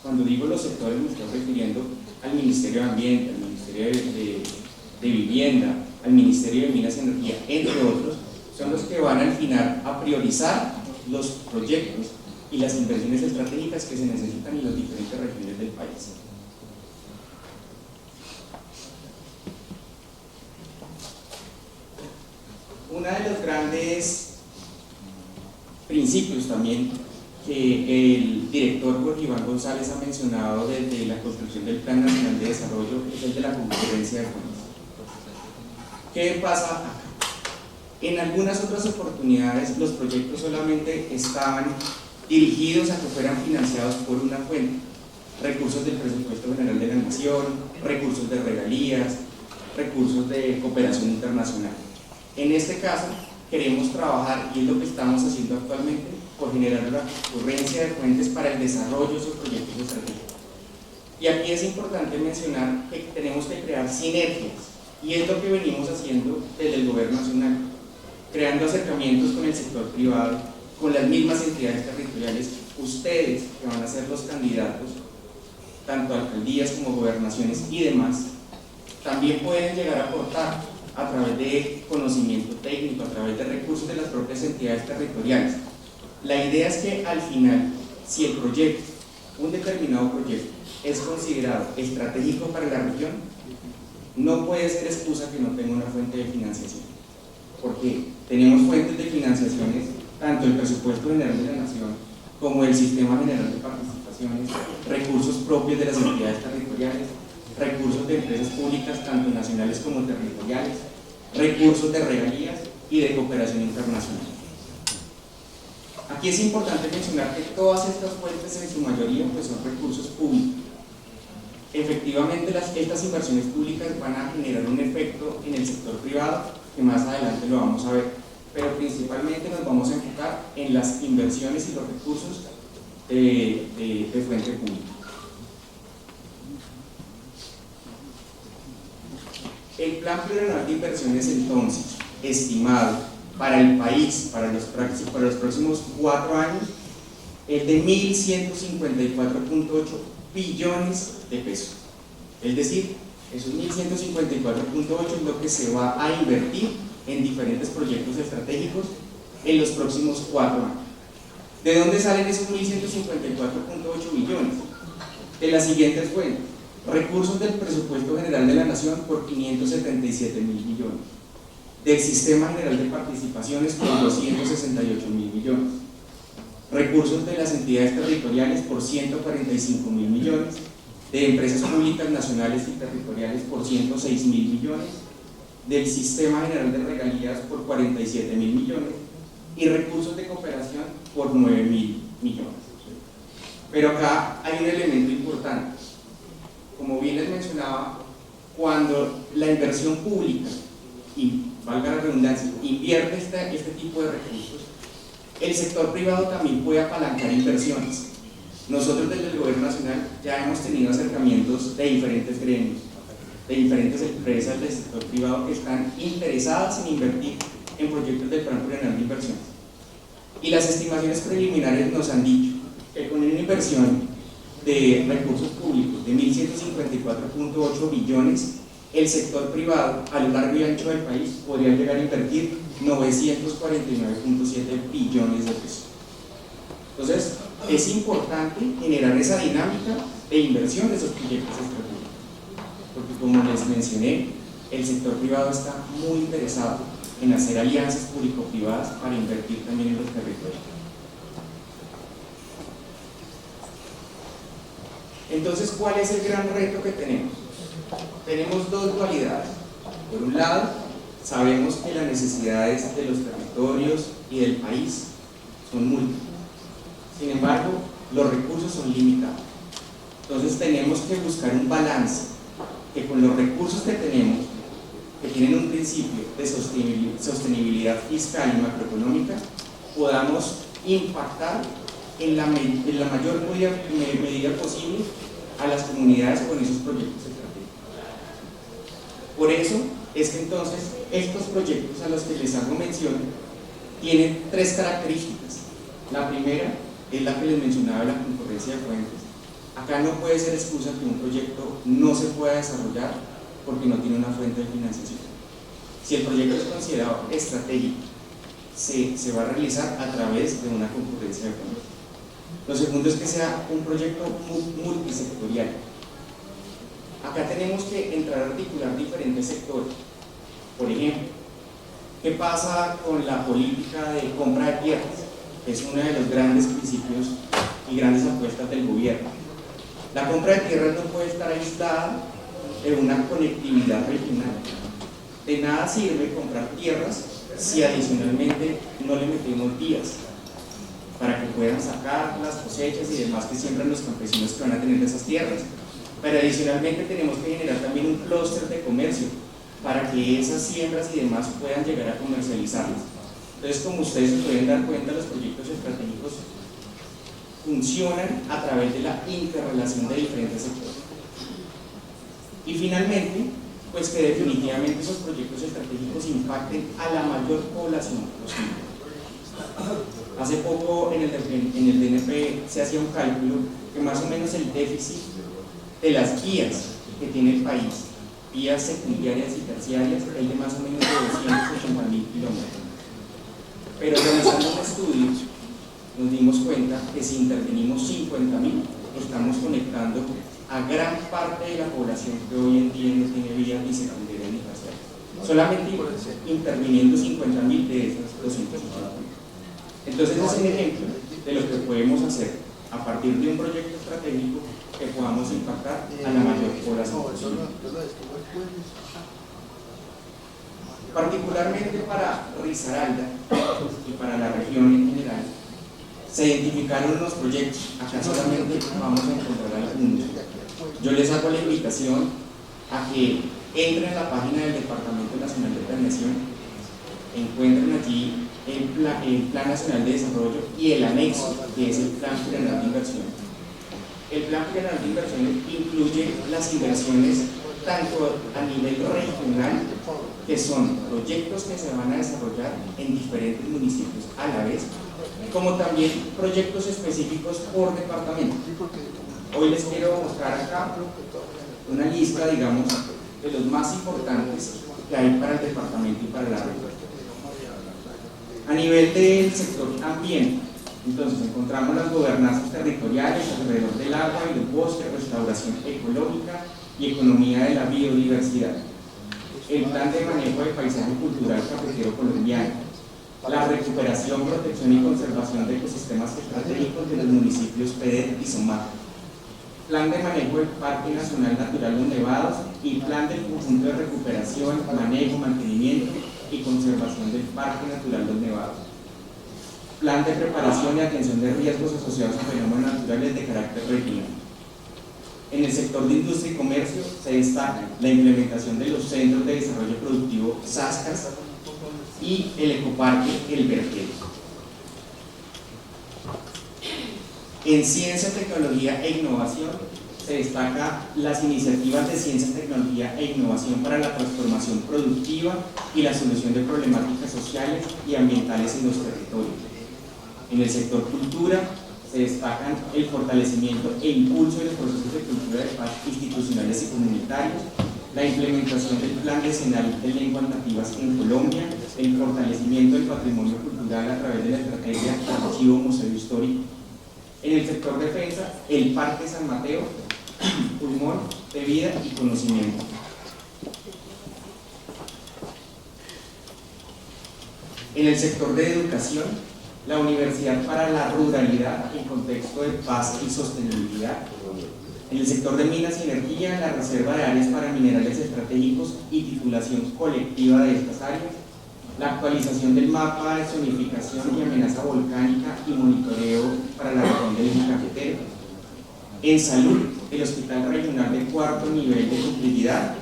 Cuando digo los sectores me estoy refiriendo al Ministerio de Ambiente, al Ministerio de Vivienda, al Ministerio de Minas y Energía, entre otros, son los que van al final a priorizar los proyectos y las inversiones estratégicas que se necesitan en las diferentes regiones del país. Uno de los grandes principios también que el director Jorge Iván González ha mencionado desde la construcción del Plan Nacional de Desarrollo es el de la concurrencia de fondos. ¿Qué pasa acá? En algunas otras oportunidades los proyectos solamente estaban dirigidos a que fueran financiados por una fuente, recursos del presupuesto general de la nación, recursos de regalías, recursos de cooperación internacional. En este caso queremos trabajar, y es lo que estamos haciendo actualmente, por generar una concurrencia de fuentes para el desarrollo de esos proyectos estratégicos. Y aquí es importante mencionar que tenemos que crear sinergias, y es lo que venimos haciendo desde el gobierno nacional, creando acercamientos con el sector privado, con las mismas entidades territoriales. Ustedes, que van a ser los candidatos, tanto a alcaldías como gobernaciones y demás, también pueden llegar a aportar a través de conocimiento técnico, a través de recursos de las propias entidades territoriales. La idea es que al final, si el proyecto, un determinado proyecto, es considerado estratégico para la región, no puede ser excusa que no tenga una fuente de financiación. Porque tenemos fuentes de financiaciones, tanto el presupuesto general de la nación como el sistema general de participaciones, recursos propios de las entidades territoriales, recursos de empresas públicas, tanto nacionales como territoriales, recursos de regalías y de cooperación internacional. Aquí es importante mencionar que todas estas fuentes en su mayoría pues, son recursos públicos. Efectivamente, estas inversiones públicas van a generar un efecto en el sector privado, que más adelante lo vamos a ver, pero principalmente nos vamos a enfocar en las inversiones y los recursos de fuente pública. El plan plurianual de inversiones entonces, estimado para el país, para los próximos 4 años, es de 1.154.8 billones de pesos. Es decir, esos 1.154.8 es lo que se va a invertir en diferentes proyectos estratégicos en los próximos 4 años. ¿De dónde salen esos 1.154.8 billones? De las siguientes fuentes: recursos del presupuesto general de la nación por 577.000 millones, del sistema general de participaciones por 268.000 millones, recursos de las entidades territoriales por 145.000 millones, de empresas públicas nacionales y territoriales por 106.000 millones, del sistema general de regalías por 47.000 millones y recursos de cooperación por 9.000 millones. Pero acá hay un elemento importante. Como bien les mencionaba, cuando la inversión pública, y valga la redundancia, invierte este tipo de recursos, el sector privado también puede apalancar inversiones. Nosotros desde el Gobierno Nacional ya hemos tenido acercamientos de diferentes gremios, de diferentes empresas del sector privado que están interesadas en invertir en proyectos del Plan Plurianual de Inversiones. Y las estimaciones preliminares nos han dicho que con una inversión de recursos públicos de 1.154.8 billones, el sector privado a lo largo y ancho del país podría llegar a invertir 949.7 billones de pesos. Entonces, es importante generar esa dinámica de inversión de esos proyectos estratégicos, porque como les mencioné, el sector privado está muy interesado en hacer alianzas público-privadas para invertir también en los territorios. Entonces, ¿cuál es el gran reto que tenemos? Tenemos dos dualidades. Por un lado, sabemos que las necesidades de los territorios y del país son múltiples. Sin embargo, los recursos son limitados. Entonces tenemos que buscar un balance que con los recursos que tenemos, que tienen un principio de sostenibilidad fiscal y macroeconómica, podamos impactar en la mayor medida posible a las comunidades con esos proyectos estratégicos. Por eso es que entonces estos proyectos a los que les hago mención tienen 3 características. La primera es la que les mencionaba, la concurrencia de fuentes. Acá no puede ser excusa que un proyecto no se pueda desarrollar porque no tiene una fuente de financiación. Si el proyecto es considerado estratégico, se va a realizar a través de una concurrencia de fuentes. Lo segundo es que sea un proyecto multisectorial. Acá tenemos que entrar a articular diferentes sectores. Por ejemplo, ¿qué pasa con la política de compra de tierras? Es uno de los grandes principios y grandes apuestas del gobierno. La compra de tierras no puede estar aislada de una conectividad regional. De nada sirve comprar tierras si adicionalmente no le metemos vías para que puedan sacar las cosechas y demás que siembran los campesinos que van a tener de esas tierras. Pero adicionalmente tenemos que generar también un clúster de comercio para que esas siembras y demás puedan llegar a comercializarlas. Entonces, como ustedes se pueden dar cuenta, los proyectos estratégicos funcionan a través de la interrelación de diferentes sectores. Y finalmente, pues que definitivamente esos proyectos estratégicos impacten a la mayor población posible. Hace poco en el DNP se hacía un cálculo que más o menos el déficit de las vías que tiene el país vías secundarias y terciarias es de más o menos de 280.000 kilómetros. Pero realizando un estudio nos dimos cuenta que si intervenimos 50.000, estamos conectando a gran parte de la población que hoy en día no tiene vías ni secundarias ni terciarias. Solamente interviniendo 50.000 de esas 250.000. Entonces es un ejemplo de lo que podemos hacer a partir de un proyecto estratégico que podamos impactar a la mayor población posible. Particularmente para Risaralda y para la región en general, se identificaron unos proyectos. Acá solamente vamos a encontrar algunos. Yo les hago la invitación a que entren a la página del Departamento Nacional de Planeación, encuentren allí el Plan Nacional de Desarrollo y el anexo, que es el Plan Plurianual de Inversión. El Plan Plurianual de Inversión incluye las inversiones tanto a nivel regional, que son proyectos que se van a desarrollar en diferentes municipios a la vez, como también proyectos específicos por departamento. Hoy les quiero mostrar acá una lista, digamos, de los más importantes que hay para el departamento y para la región. A nivel del sector ambiente, entonces encontramos las gobernanzas territoriales alrededor del agua y los bosques, restauración ecológica y economía de la biodiversidad, el plan de manejo de paisaje cultural cafetero colombiano, la recuperación, protección y conservación de ecosistemas estratégicos de los municipios PEDET y SOMAT, plan de manejo del Parque Nacional Natural Los Nevados y plan del conjunto de recuperación, manejo, mantenimiento y conservación del Parque Natural Los Nevados, plan de preparación y atención de riesgos asociados a fenómenos naturales de carácter regional. En el sector de industria y comercio se destaca la implementación de los centros de desarrollo productivo SASCAS y el ecoparque El Vergel. En ciencia, tecnología e innovación se destaca las iniciativas de ciencia, tecnología e innovación para la transformación productiva y la solución de problemáticas sociales y ambientales en los territorios. En el sector cultura se destacan el fortalecimiento e impulso de los procesos de cultura de paz institucionales y comunitarios, la implementación del Plan Decenal de Lenguas Nativas en Colombia, el fortalecimiento del patrimonio cultural a través de la estrategia Archivo Museo Histórico. En el sector defensa, el Parque San Mateo, pulmón de vida y conocimiento. En el sector de educación, la Universidad para la Ruralidad en contexto de paz y sostenibilidad. En el sector de minas y energía, la Reserva de Áreas para Minerales Estratégicos y titulación colectiva de estas áreas, la actualización del mapa de zonificación y amenaza volcánica y monitoreo para la región del eje cafetero. En salud, el Hospital Regional de cuarto nivel de complejidad.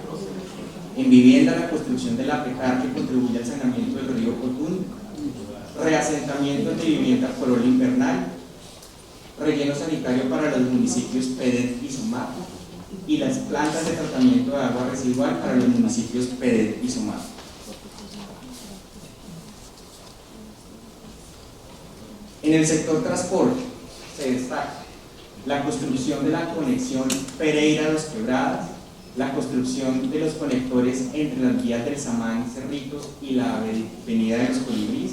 En vivienda, la construcción de la PECAR que contribuye al saneamiento del río Cotún, reasentamiento de vivienda por ola invernal, relleno sanitario para los municipios PEDET y SOMAT y las plantas de tratamiento de agua residual para los municipios PEDET y SOMAT. En el sector transporte se destaca la construcción de la conexión Pereira-Dos Quebradas, la construcción de los conectores entre las vías del Samán, Cerritos y la avenida de los Colibríes,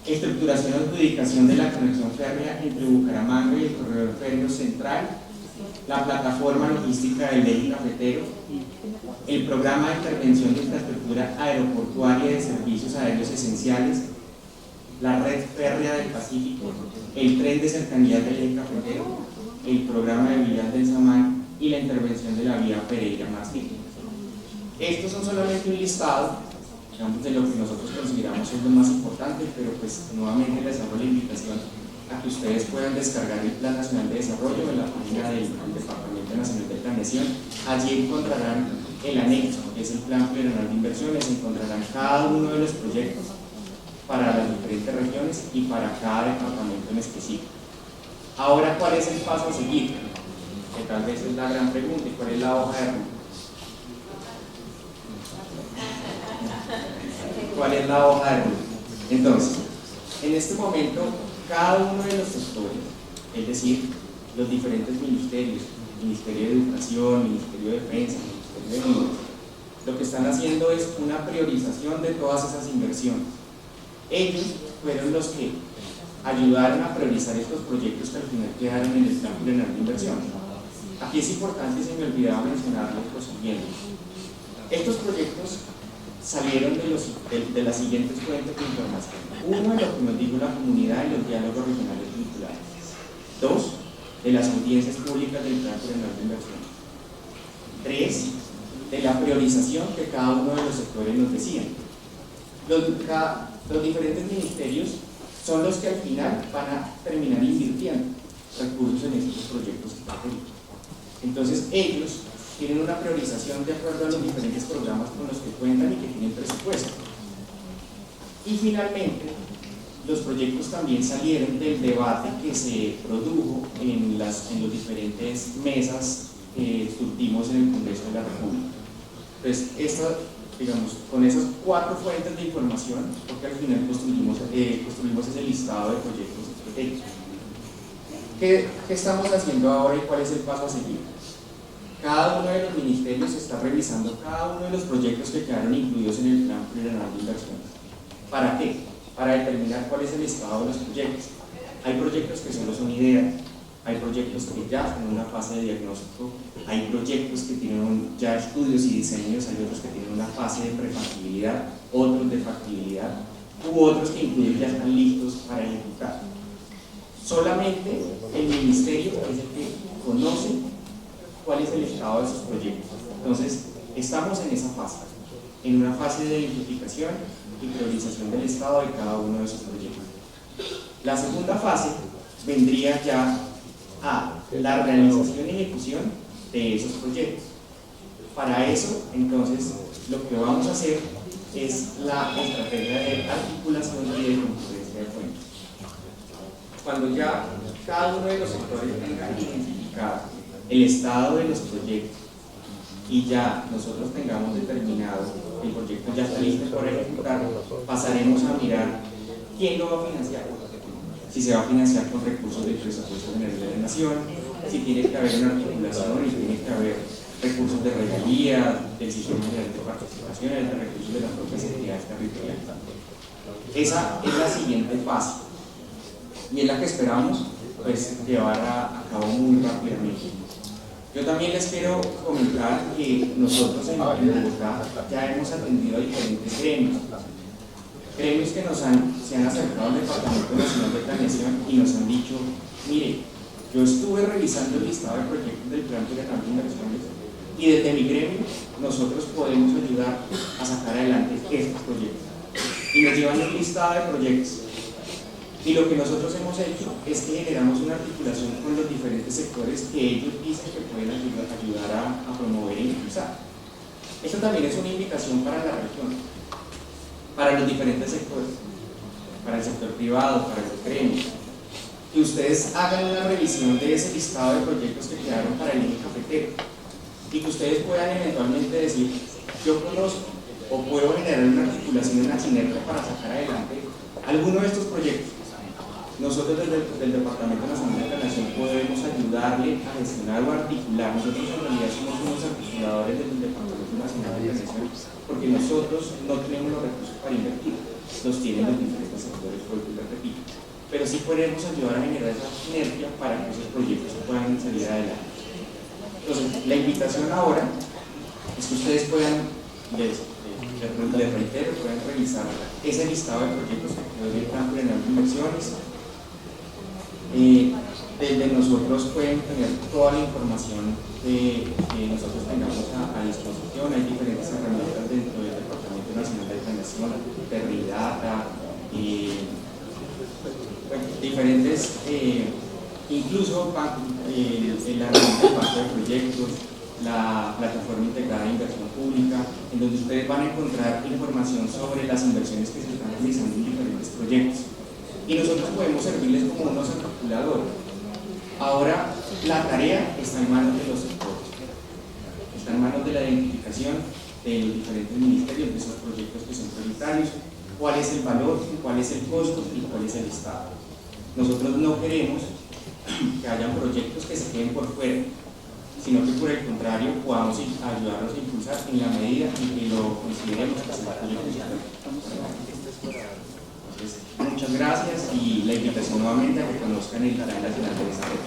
estructuración y adjudicación de la conexión férrea entre Bucaramanga y el corredor férreo central, la plataforma logística del eje cafetero, el programa de intervención de infraestructura aeroportuaria y de servicios aéreos esenciales, la red férrea del Pacífico, el tren de cercanía del eje cafetero, el programa de vías del Samán y la intervención de la vía Pereira-Mastic. Estos son solamente un listado, digamos, de lo que nosotros consideramos es lo más importante, pero pues nuevamente les hago la invitación a que ustedes puedan descargar el Plan Nacional de Desarrollo en la página del Departamento Nacional de Planeación. Allí encontrarán el anexo, que es el Plan Plurianual de Inversiones, encontrarán cada uno de los proyectos para las diferentes regiones y para cada departamento en específico. Ahora, ¿cuál es el paso a seguir? Que tal vez es la gran pregunta. ¿Y cuál es la hoja de ruta? ¿Cuál es la hoja de ruta? Entonces, en este momento, cada uno de los sectores, es decir, los diferentes ministerios, Ministerio de Educación, Ministerio de Defensa, Ministerio de Minas, lo que están haciendo es una priorización de todas esas inversiones. Ellos fueron los que ayudaron a priorizar estos proyectos que al final quedaron en el plan plurianual de inversión. Aquí es importante, se me olvidaba mencionarles lo siguiente. Estos proyectos salieron de las siguientes fuentes de información. Uno, de lo que nos dijo la comunidad y los diálogos regionales vinculados. Dos, de las audiencias públicas del plan plurianual de inversión. Tres, de la priorización que cada uno de los sectores nos decían. Los diferentes ministerios son los que al final van a terminar invirtiendo recursos en estos proyectos estratégicos. Entonces ellos tienen una priorización de acuerdo a los diferentes programas con los que cuentan y que tienen presupuesto. Y finalmente, los proyectos también salieron del debate que se produjo en las diferentes mesas que surtimos en el Congreso de la República. Entonces, digamos, con esas 4 fuentes de información, porque al final construimos ese listado de proyectos estratégicos. ¿Qué estamos haciendo ahora y cuál es el paso a seguir? Cada uno de los ministerios está revisando cada uno de los proyectos que quedaron incluidos en el plan plurianual de inversión. ¿Para qué? Para determinar cuál es el estado de los proyectos. Hay proyectos que solo son ideas, hay proyectos que ya están en una fase de diagnóstico, hay proyectos que tienen ya estudios y diseños, hay otros que tienen una fase de prefactibilidad, otros de factibilidad, u otros que incluso ya están listos para ejecutar. Solamente el ministerio es el que conoce cuál es el estado de esos proyectos. Entonces, estamos en esa fase, en una fase de identificación y priorización del estado de cada uno de esos proyectos. La segunda fase vendría ya a la realización y ejecución de esos proyectos. Para eso, entonces, lo que vamos a hacer es la estrategia de articulación y de concurrencia de fuentes. Cuando ya cada uno de los sectores tenga identificado el estado de los proyectos y ya nosotros tengamos determinado que el proyecto ya está listo para ejecutar, pasaremos a mirar quién lo va a financiar. Si se va a financiar con recursos del presupuesto general de la Nación, si tiene que haber una articulación y tiene que haber recursos de regalía, del sistema general de participaciones, de recursos de las propias entidades territoriales. Esa es la siguiente fase y es la que esperamos llevar a cabo muy rápidamente. Yo también les quiero comentar que nosotros en Bogotá ya hemos atendido a diferentes gremios que se han acercado al Departamento Nacional de Planeación y nos han dicho, mire, yo estuve revisando el listado de proyectos del Plan Plurianual de Inversiones y desde mi gremio nosotros podemos ayudar a sacar adelante estos proyectos. Y nos llevan un listado de proyectos. Y lo que nosotros hemos hecho es que generamos una articulación con los diferentes sectores que ellos dicen que pueden ayudar a promover e impulsar. Esto también es una invitación para la región, para los diferentes sectores, para el sector privado, para los gremios, que ustedes hagan una revisión de ese listado de proyectos que quedaron para el eje cafetero y que ustedes puedan eventualmente decir, yo conozco o puedo generar una articulación, una sinergia para sacar adelante alguno de estos proyectos. Nosotros desde el Departamento Nacional de Planeación podemos ayudarle a gestionar o articular. Nosotros en realidad somos unos articuladores del Departamento Nacional de Planeación porque nosotros no tenemos los recursos para invertir, los tienen los diferentes sectores, por lo que les repito. Pero sí podemos ayudar a generar esa sinergia para que esos proyectos puedan salir adelante. Entonces, la invitación ahora es que ustedes puedan, les reitero, puedan revisar ese listado de proyectos que quedó en el Plan Plurianual de Inversiones. Desde nosotros pueden tener toda la información que nosotros tengamos a disposición. Hay diferentes herramientas dentro del Departamento Nacional de Planeación, Terridata, diferentes, incluso la herramienta de banco de proyectos, la plataforma integrada de inversión pública, en donde ustedes van a encontrar información sobre las inversiones que se están realizando en diferentes proyectos. Y nosotros podemos servirles como unos articuladores. Ahora la tarea está en manos de los sectores, está en manos de la identificación de los diferentes ministerios de esos proyectos que son prioritarios, cuál es el valor, cuál es el costo y cuál es el estado. Nosotros no queremos que hayan proyectos que se queden por fuera. sino que por el contrario podamos ayudarlos a impulsar en la medida en que lo consideremos que se apoye con su Entonces, muchas gracias y la invitación nuevamente a que conozcan el Plan Nacional de Desarrollo.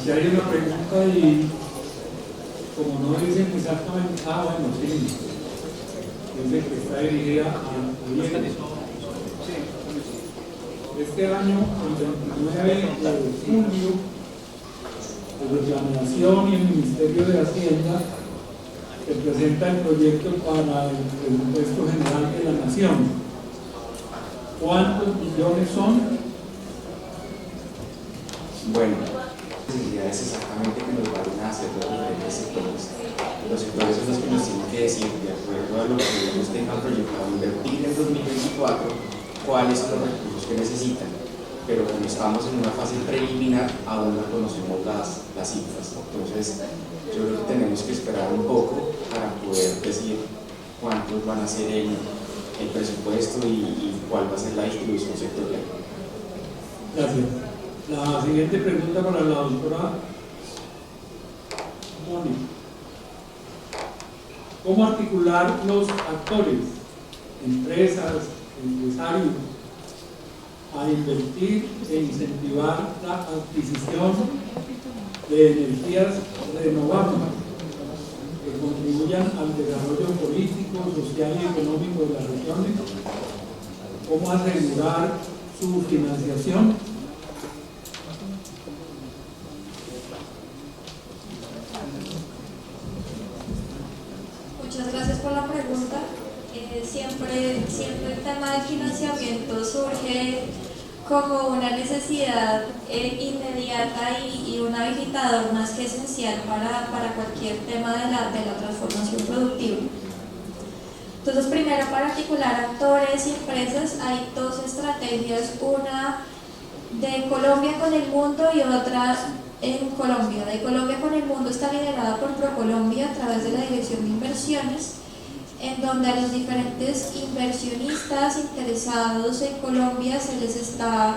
Si hay una pregunta y como no dicen exactamente, bueno, sí, dice que está dirigida a Diego. Este año, el 29 de julio, desde Planeación y el Ministerio de Hacienda se presenta el proyecto para el presupuesto general de la Nación. ¿Cuántos millones son? Bueno, necesidades exactamente que nos van a hacer los diferentes sectores. Los sectores son los que nos tienen que decir, de acuerdo a lo que ellos tengan proyectado invertir en 2024, cuáles son los recursos que necesitan. Pero como estamos en una fase preliminar, aún no conocemos las cifras. Entonces, yo creo que tenemos que esperar un poco para poder decir cuántos van a ser el presupuesto y cuál va a ser la distribución sectorial. Gracias. La siguiente pregunta para la doctora Mónica. ¿Cómo articular los actores, empresas, empresarios, a invertir e incentivar la adquisición de energías renovables que contribuyan al desarrollo político, social y económico de las regiones? ¿Cómo asegurar su financiación? Muchas gracias por la pregunta. Siempre el tema del financiamiento surge como una necesidad inmediata y un habilitador más que esencial para cualquier tema de la transformación productiva. Entonces, primero, para articular actores y empresas hay dos estrategias, una de Colombia con el mundo y otra en Colombia. De Colombia con el mundo está liderada por ProColombia a través de la Dirección de Inversiones, en donde a los diferentes inversionistas interesados en Colombia se les está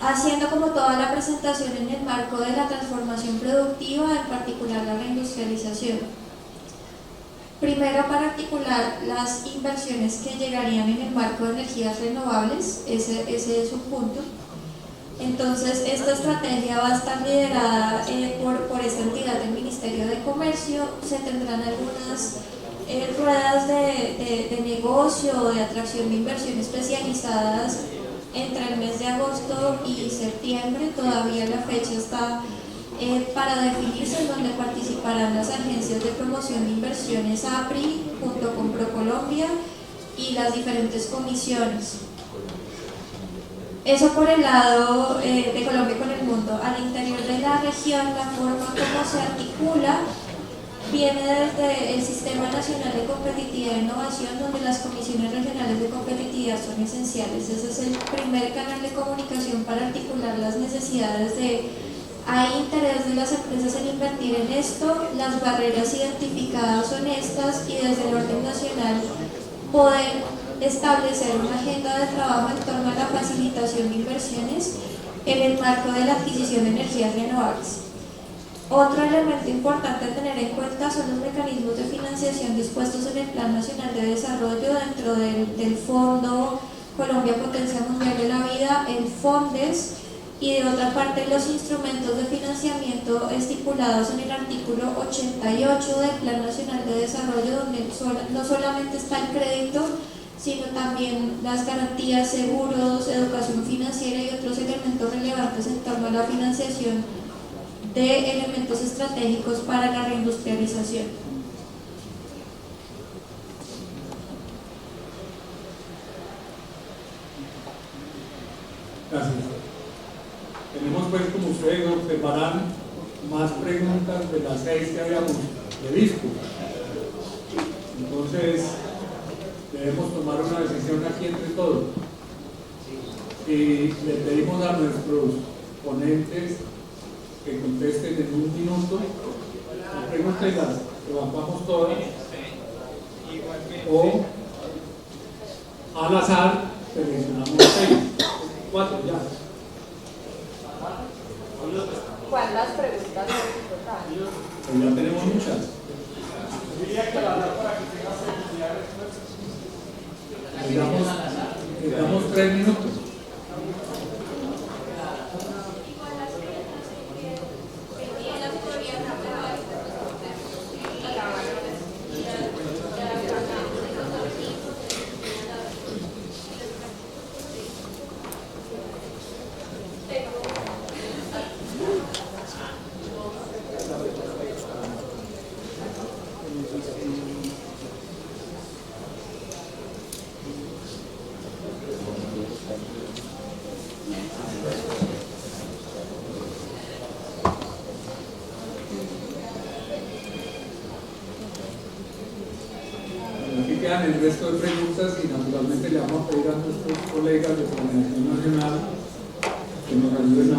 haciendo como toda la presentación en el marco de la transformación productiva, en particular la reindustrialización. Primero, para articular las inversiones que llegarían en el marco de energías renovables, ese es un punto. Entonces, esta estrategia va a estar liderada por esta entidad del Ministerio de Comercio. Se tendrán algunas ruedas de negocio o de atracción de inversión especializadas entre el mes de agosto y septiembre. Todavía la fecha está para definirse, en donde participarán las agencias de promoción de inversiones APRI junto con ProColombia y las diferentes comisiones. Eso por el lado de Colombia con el mundo. Al interior de la región, la forma como se articula viene desde el Sistema Nacional de Competitividad e Innovación, donde las comisiones regionales de competitividad son esenciales. Ese es el primer canal de comunicación para articular las necesidades hay interés de las empresas en invertir en esto, las barreras identificadas son estas, y desde el orden nacional poder establecer una agenda de trabajo en torno a la facilitación de inversiones en el marco de la adquisición de energías renovables. Otro elemento importante a tener en cuenta son los mecanismos de financiación dispuestos en el Plan Nacional de Desarrollo dentro del Fondo Colombia Potencia Mundial de la Vida, el FONDES, y de otra parte los instrumentos de financiamiento estipulados en el artículo 88 del Plan Nacional de Desarrollo, donde no solamente está el crédito, sino también las garantías, seguros, educación financiera y otros elementos relevantes en torno a la financiación de elementos estratégicos para la reindustrialización. Gracias. Tenemos pues, como ustedes observarán, más preguntas de las 6 que habíamos previsto. Entonces, debemos tomar una decisión aquí entre todos. Y le pedimos a nuestros ponentes que contesten en un minuto las preguntas y las levantamos todas, o al azar seleccionamos 6, 4 ya. ¿Cuántas preguntas en total? Pues ya tenemos muchas. Les damos 3 minutos. Aquí quedan el resto de preguntas y naturalmente le vamos a pedir a nuestros colegas de Planeación Nacional que nos ayuden a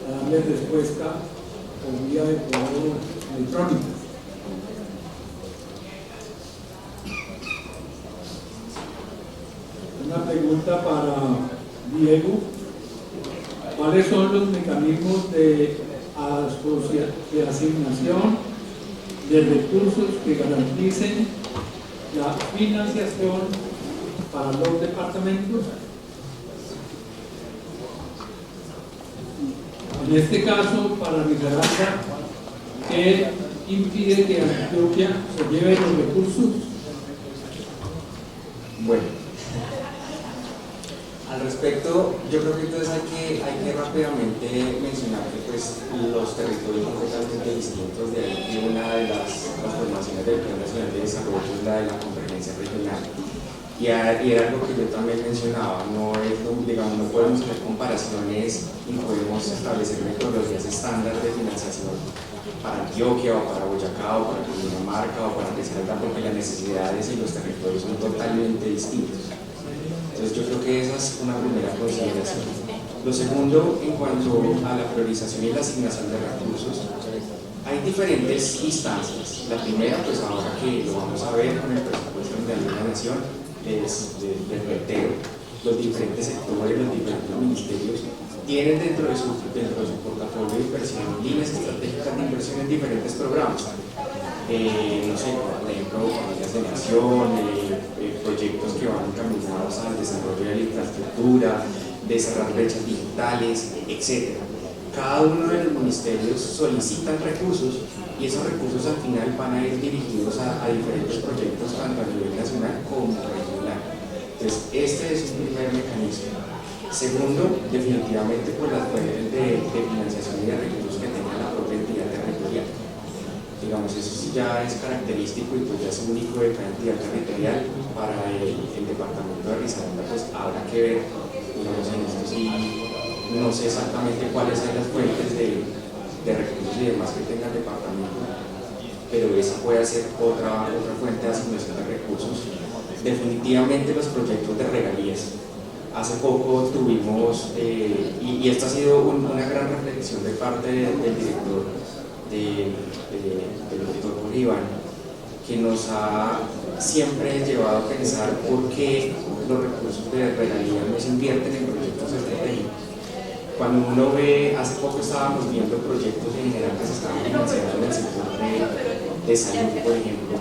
darle respuesta por vía de correo electrónico. Una pregunta para Diego. ¿Cuáles son los mecanismos de asignación de recursos que garanticen la financiación para los departamentos? En este caso, para Risaralda, ¿qué impide que Antioquia se lleve los recursos? Bueno, al respecto, yo creo que entonces hay que rápidamente mencionar que pues, los territorios son totalmente distintos, de ahí que una de las transformaciones del Plan Nacional de Desarrollo es la de la convergencia regional. Y era algo que yo también mencionaba, no podemos hacer comparaciones y podemos establecer metodologías estándar de financiación para Antioquia o para Boyacá o para Cundinamarca o para Risaralda, porque las necesidades y los territorios son totalmente distintos. Entonces yo creo que esa es una primera consideración. Lo segundo, en cuanto a la priorización y la asignación de recursos, hay diferentes instancias. La primera, pues ahora que lo vamos a ver con el presupuesto de la Nación, es del reitero. Los diferentes sectores, los diferentes ministerios tienen dentro de su portafolio de inversión líneas estratégicas de inversión en diferentes programas. No sé, por ejemplo, familias de nación, proyectos que van encaminados al desarrollo de la infraestructura, de cerrar brechas digitales, etc. Cada uno de los ministerios solicitan recursos y esos recursos al final van a ir dirigidos a diferentes proyectos tanto a nivel nacional como regional. Entonces, este es un primer mecanismo. Segundo, definitivamente por las fuentes de financiación y de recursos que tenga la propia entidad territorial. Digamos, eso sí ya es característico y pues ya es único de cada entidad territorial. Para el departamento de Risaralda, pues habrá que ver, digamos, en esto sí, no sé exactamente cuáles son las fuentes de recursos y demás que tenga el departamento, pero esa puede ser otra fuente de asignación de recursos. Definitivamente los proyectos de regalías. Hace poco tuvimos, y esta ha sido una gran reflexión de parte del director, del doctor Bolívar, que nos ha siempre llevado a pensar por qué los recursos de regalías no se invierten en proyectos estratégicos. Cuando uno ve, hace poco estábamos viendo proyectos en general que se estaban financiando en el sector de salud, por ejemplo,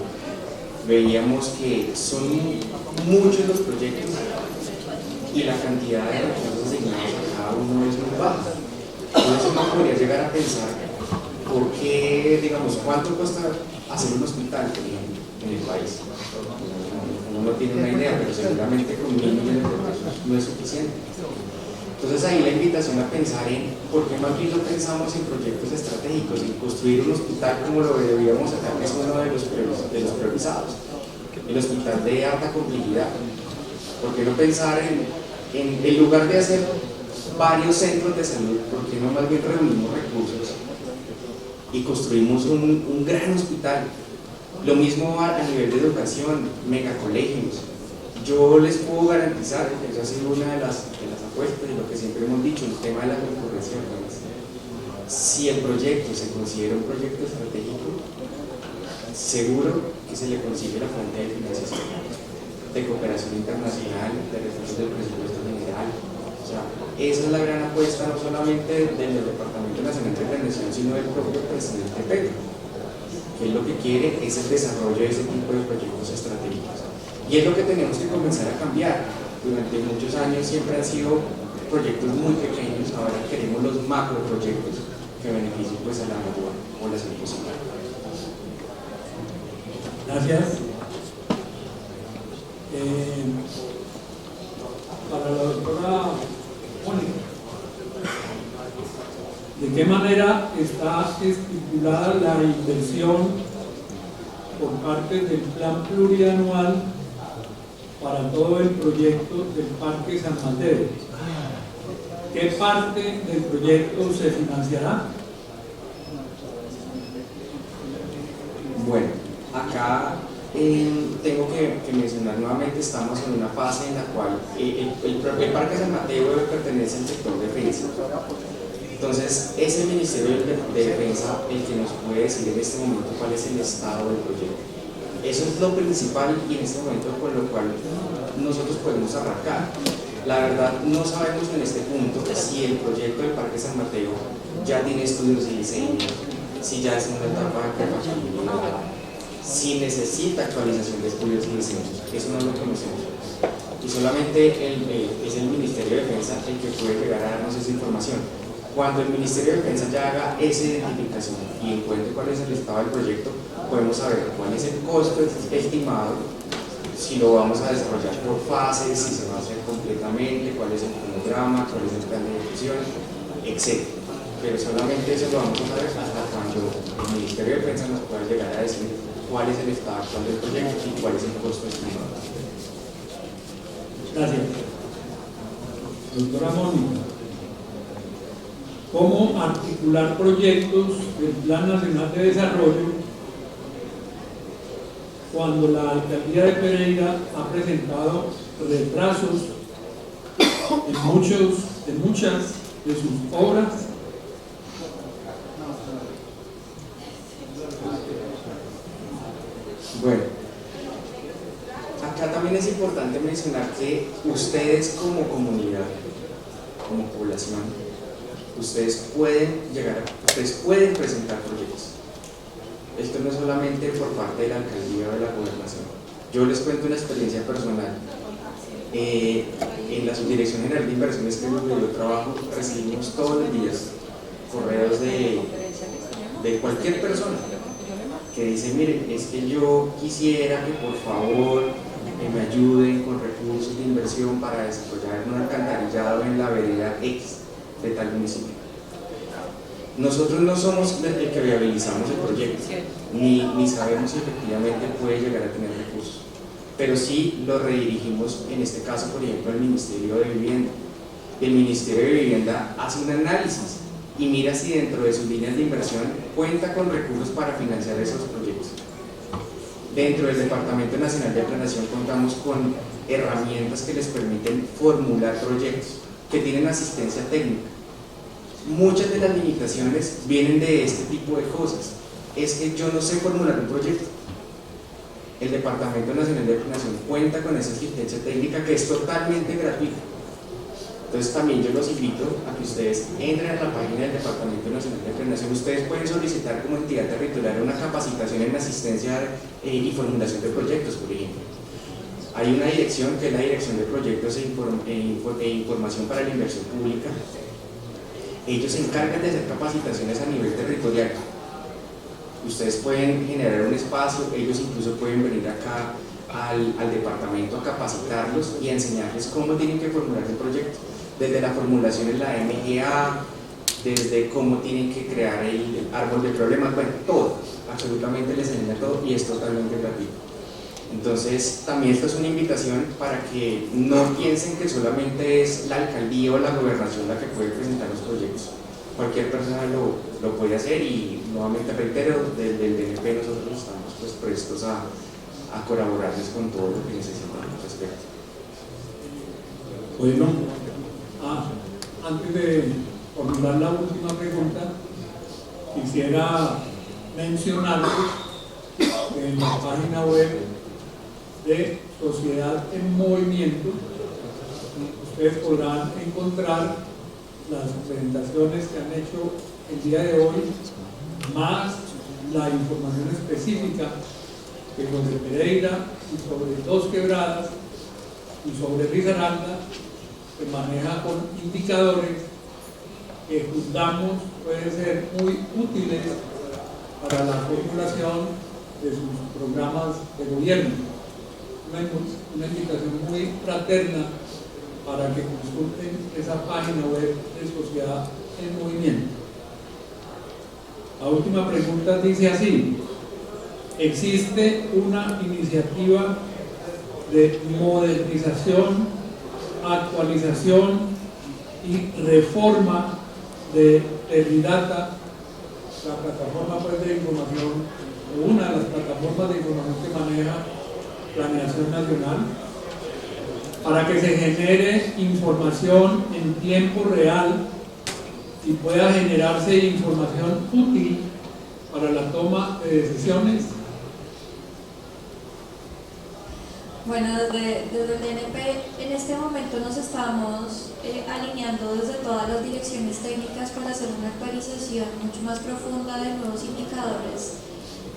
veíamos que son muchos los proyectos y la cantidad de recursos asignados a cada uno es muy baja. Entonces uno podría llegar a pensar por qué, digamos, cuánto cuesta hacer un hospital, por ejemplo, en el país. Uno no tiene una idea, pero seguramente con 1.000 millones de pesos no es suficiente. Entonces ahí la invitación a pensar en por qué más bien no pensamos en proyectos estratégicos, en construir un hospital como lo debíamos hacer, que es uno de los priorizados, el hospital de alta complejidad. ¿Por qué no pensar en lugar de hacer varios centros de salud, por qué no más bien reunimos recursos y construimos un gran hospital? Lo mismo a nivel de educación, megacolegios. Yo les puedo garantizar que eso ha sido una de las apuestas y lo que siempre hemos dicho, el tema de la concurrencia. Si el proyecto se considera un proyecto estratégico, seguro que se le consigue la fuente de financiación, de cooperación internacional, de recursos del presupuesto general. O sea, esa es la gran apuesta no solamente del Departamento Nacional de Planeación, sino del propio presidente Petro, que lo que quiere es el desarrollo de ese tipo de proyectos estratégicos. Y es lo que tenemos que comenzar a cambiar. Durante muchos años siempre han sido proyectos muy pequeños, ahora queremos los macroproyectos que beneficien pues a la mayor población posible. Gracias. Para la doctora Mónica, ¿de qué manera está estipulada la inversión por parte del plan plurianual para todo el proyecto del Parque San Mateo? ¿Qué parte del proyecto se financiará? Bueno, acá tengo que mencionar nuevamente, estamos en una fase en la cual el Parque San Mateo pertenece al sector defensa. Entonces, es el Ministerio de Defensa el que nos puede decir en este momento cuál es el estado del proyecto. Eso es lo principal y en este momento con lo cual nosotros podemos arrancar. La verdad, no sabemos en este punto si el proyecto del Parque San Mateo ya tiene estudios y diseño, si ya es una etapa de prefactibilidad, si necesita actualización de estudios y diseños. Eso no lo conocemos. Y solamente es el Ministerio de Defensa el que puede llegar a darnos esa información. Cuando el Ministerio de Defensa ya haga esa identificación y encuentre cuál es el estado del proyecto, podemos saber cuál es el costo estimado, si lo vamos a desarrollar por fases, si se va a hacer completamente, cuál es el cronograma, cuál es el plan de ejecución, etc. Pero solamente eso lo vamos a saber hasta cuando el Ministerio de Defensa nos pueda llegar a decir cuál es el estado actual del proyecto y cuál es el costo estimado. Gracias. Doctora Mónica, ¿cómo articular proyectos del Plan Nacional de Desarrollo cuando la Alcaldía de Pereira ha presentado retrasos en muchas de sus obras? Bueno, acá también es importante mencionar que ustedes como comunidad, como población, ustedes pueden presentar proyectos. Esto no es solamente por parte de la alcaldía o de la gobernación. Yo les cuento una experiencia personal. En la Subdirección General de Inversiones, que es donde yo trabajo, recibimos todos los días correos de cualquier persona que dice: miren, es que yo quisiera que por favor me ayuden con recursos de inversión para desarrollar un alcantarillado en la vereda X de tal municipio. Nosotros no somos el que viabilizamos el proyecto, ni sabemos si efectivamente puede llegar a tener recursos, pero sí lo redirigimos, en este caso, por ejemplo, al Ministerio de Vivienda. El Ministerio de Vivienda hace un análisis y mira si dentro de sus líneas de inversión cuenta con recursos para financiar esos proyectos. Dentro del Departamento Nacional de Planeación contamos con herramientas que les permiten formular proyectos, que tienen asistencia técnica. Muchas de las limitaciones vienen de este tipo de cosas. Es que yo no sé formular un proyecto. El Departamento Nacional de Planeación cuenta con esa asistencia técnica que es totalmente gratuita. Entonces también yo los invito a que ustedes entren a la página del Departamento Nacional de Planeación. Ustedes pueden solicitar como entidad territorial una capacitación en asistencia y formulación de proyectos, por ejemplo. Hay una dirección que es la Dirección de Proyectos e Información para la Inversión Pública. Ellos se encargan de hacer capacitaciones a nivel territorial. Ustedes pueden generar un espacio, ellos incluso pueden venir acá al departamento a capacitarlos y a enseñarles cómo tienen que formular un proyecto. desde la formulación en la MGA, desde cómo tienen que crear el árbol de problemas, bueno, todo, absolutamente les enseña todo y es totalmente gratuito. Entonces, también esto es una invitación para que no piensen que solamente es la alcaldía o la gobernación la que puede presentar los proyectos. Cualquier persona lo puede hacer y nuevamente reitero, desde el DNP nosotros estamos pues prestos a colaborarles con todo lo que necesitan al respecto. Bueno, antes de formular la última pregunta, quisiera mencionarles que en la página web de Sociedad en Movimiento ustedes podrán encontrar las presentaciones que han hecho el día de hoy, más la información específica que sobre Pereira y sobre Dos Quebradas y sobre Risaralda se maneja con indicadores que juzgamos pueden ser muy útiles para la formulación de sus programas de gobierno. Una invitación muy fraterna para que consulten esa página web de Sociedad en Movimiento. La última pregunta dice así: ¿existe una iniciativa de modernización, actualización y reforma de Terridata, la plataforma pues, de información, o una de las plataformas de información que maneja Planeación Nacional, para que se genere información en tiempo real y pueda generarse información útil para la toma de decisiones? Bueno, desde el DNP en este momento nos estamos alineando desde todas las direcciones técnicas para hacer una actualización mucho más profunda de nuevos indicadores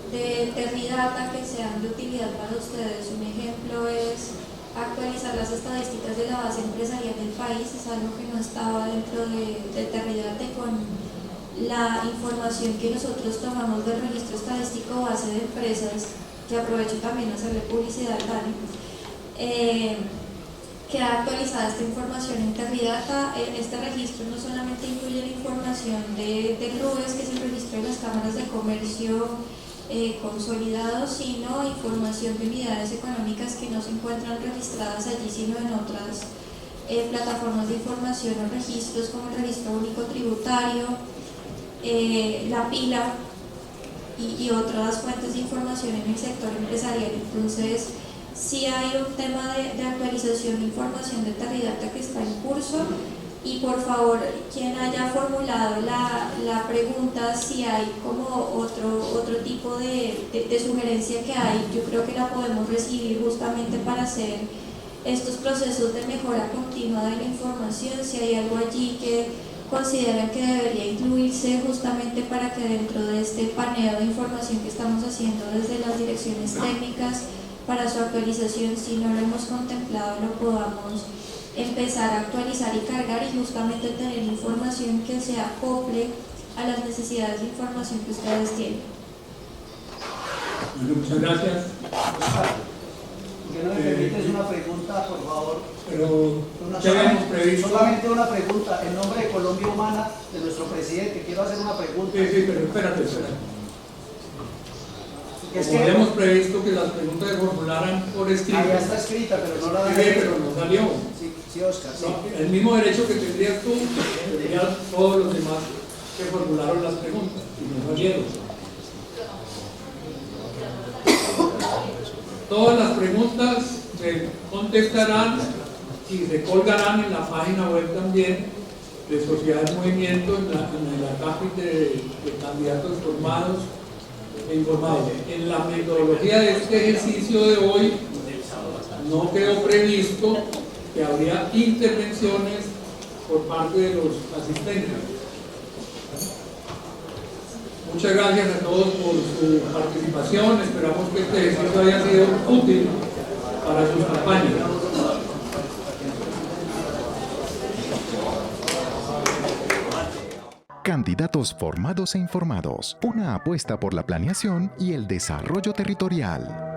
de Terridata que sean de utilidad para ustedes. Un ejemplo es actualizar las estadísticas de la base empresarial del país, es algo que no estaba dentro de Terridata, y con la información que nosotros tomamos del registro estadístico base de empresas, que aprovecho también a hacerle publicidad al Dani, queda actualizada esta información en Terridata. Este registro no solamente incluye la información de RUES, que es el registro de las cámaras de comercio consolidados, sino información de unidades económicas que no se encuentran registradas allí, sino en otras plataformas de información o registros como el Registro Único Tributario, la pila y otras fuentes de información en el sector empresarial. Entonces, sí hay un tema de actualización de información de Terridata que está en curso, y por favor, quien haya formulado la pregunta, si hay como otro tipo de sugerencia que hay, yo creo que la podemos recibir justamente para hacer estos procesos de mejora continua de la información. Si hay algo allí que consideran que debería incluirse justamente para que dentro de este paneo de información que estamos haciendo desde las direcciones técnicas para su actualización, si no lo hemos contemplado, lo podamos empezar a actualizar y cargar, y justamente tener información que se acople a las necesidades de información que ustedes tienen. Bueno, muchas gracias. ¿Que no me permites una pregunta, por favor? Pero ¿qué habíamos previsto? Solamente una pregunta. En nombre de Colombia Humana, de nuestro presidente, quiero hacer una pregunta. Sí, pero espérate. Como habíamos previsto que las preguntas se formularan por escrito. Ya está escrita, pero no la Sí, pero no salió. Sí, Oscar. Sí. No, el mismo derecho que tendrías tú, tendrían todos los demás que formularon las preguntas y no salieron. Todas las preguntas se contestarán y se colgarán en la página web también de Sociedad en Movimiento, en la cápita de candidatos formados e informados. En la metodología de este ejercicio de hoy no quedó previsto que habría intervenciones por parte de los asistentes. Muchas gracias a todos por su participación. Esperamos que este ejercicio haya sido útil para sus campañas. Candidatos formados e informados. Una apuesta por la planeación y el desarrollo territorial.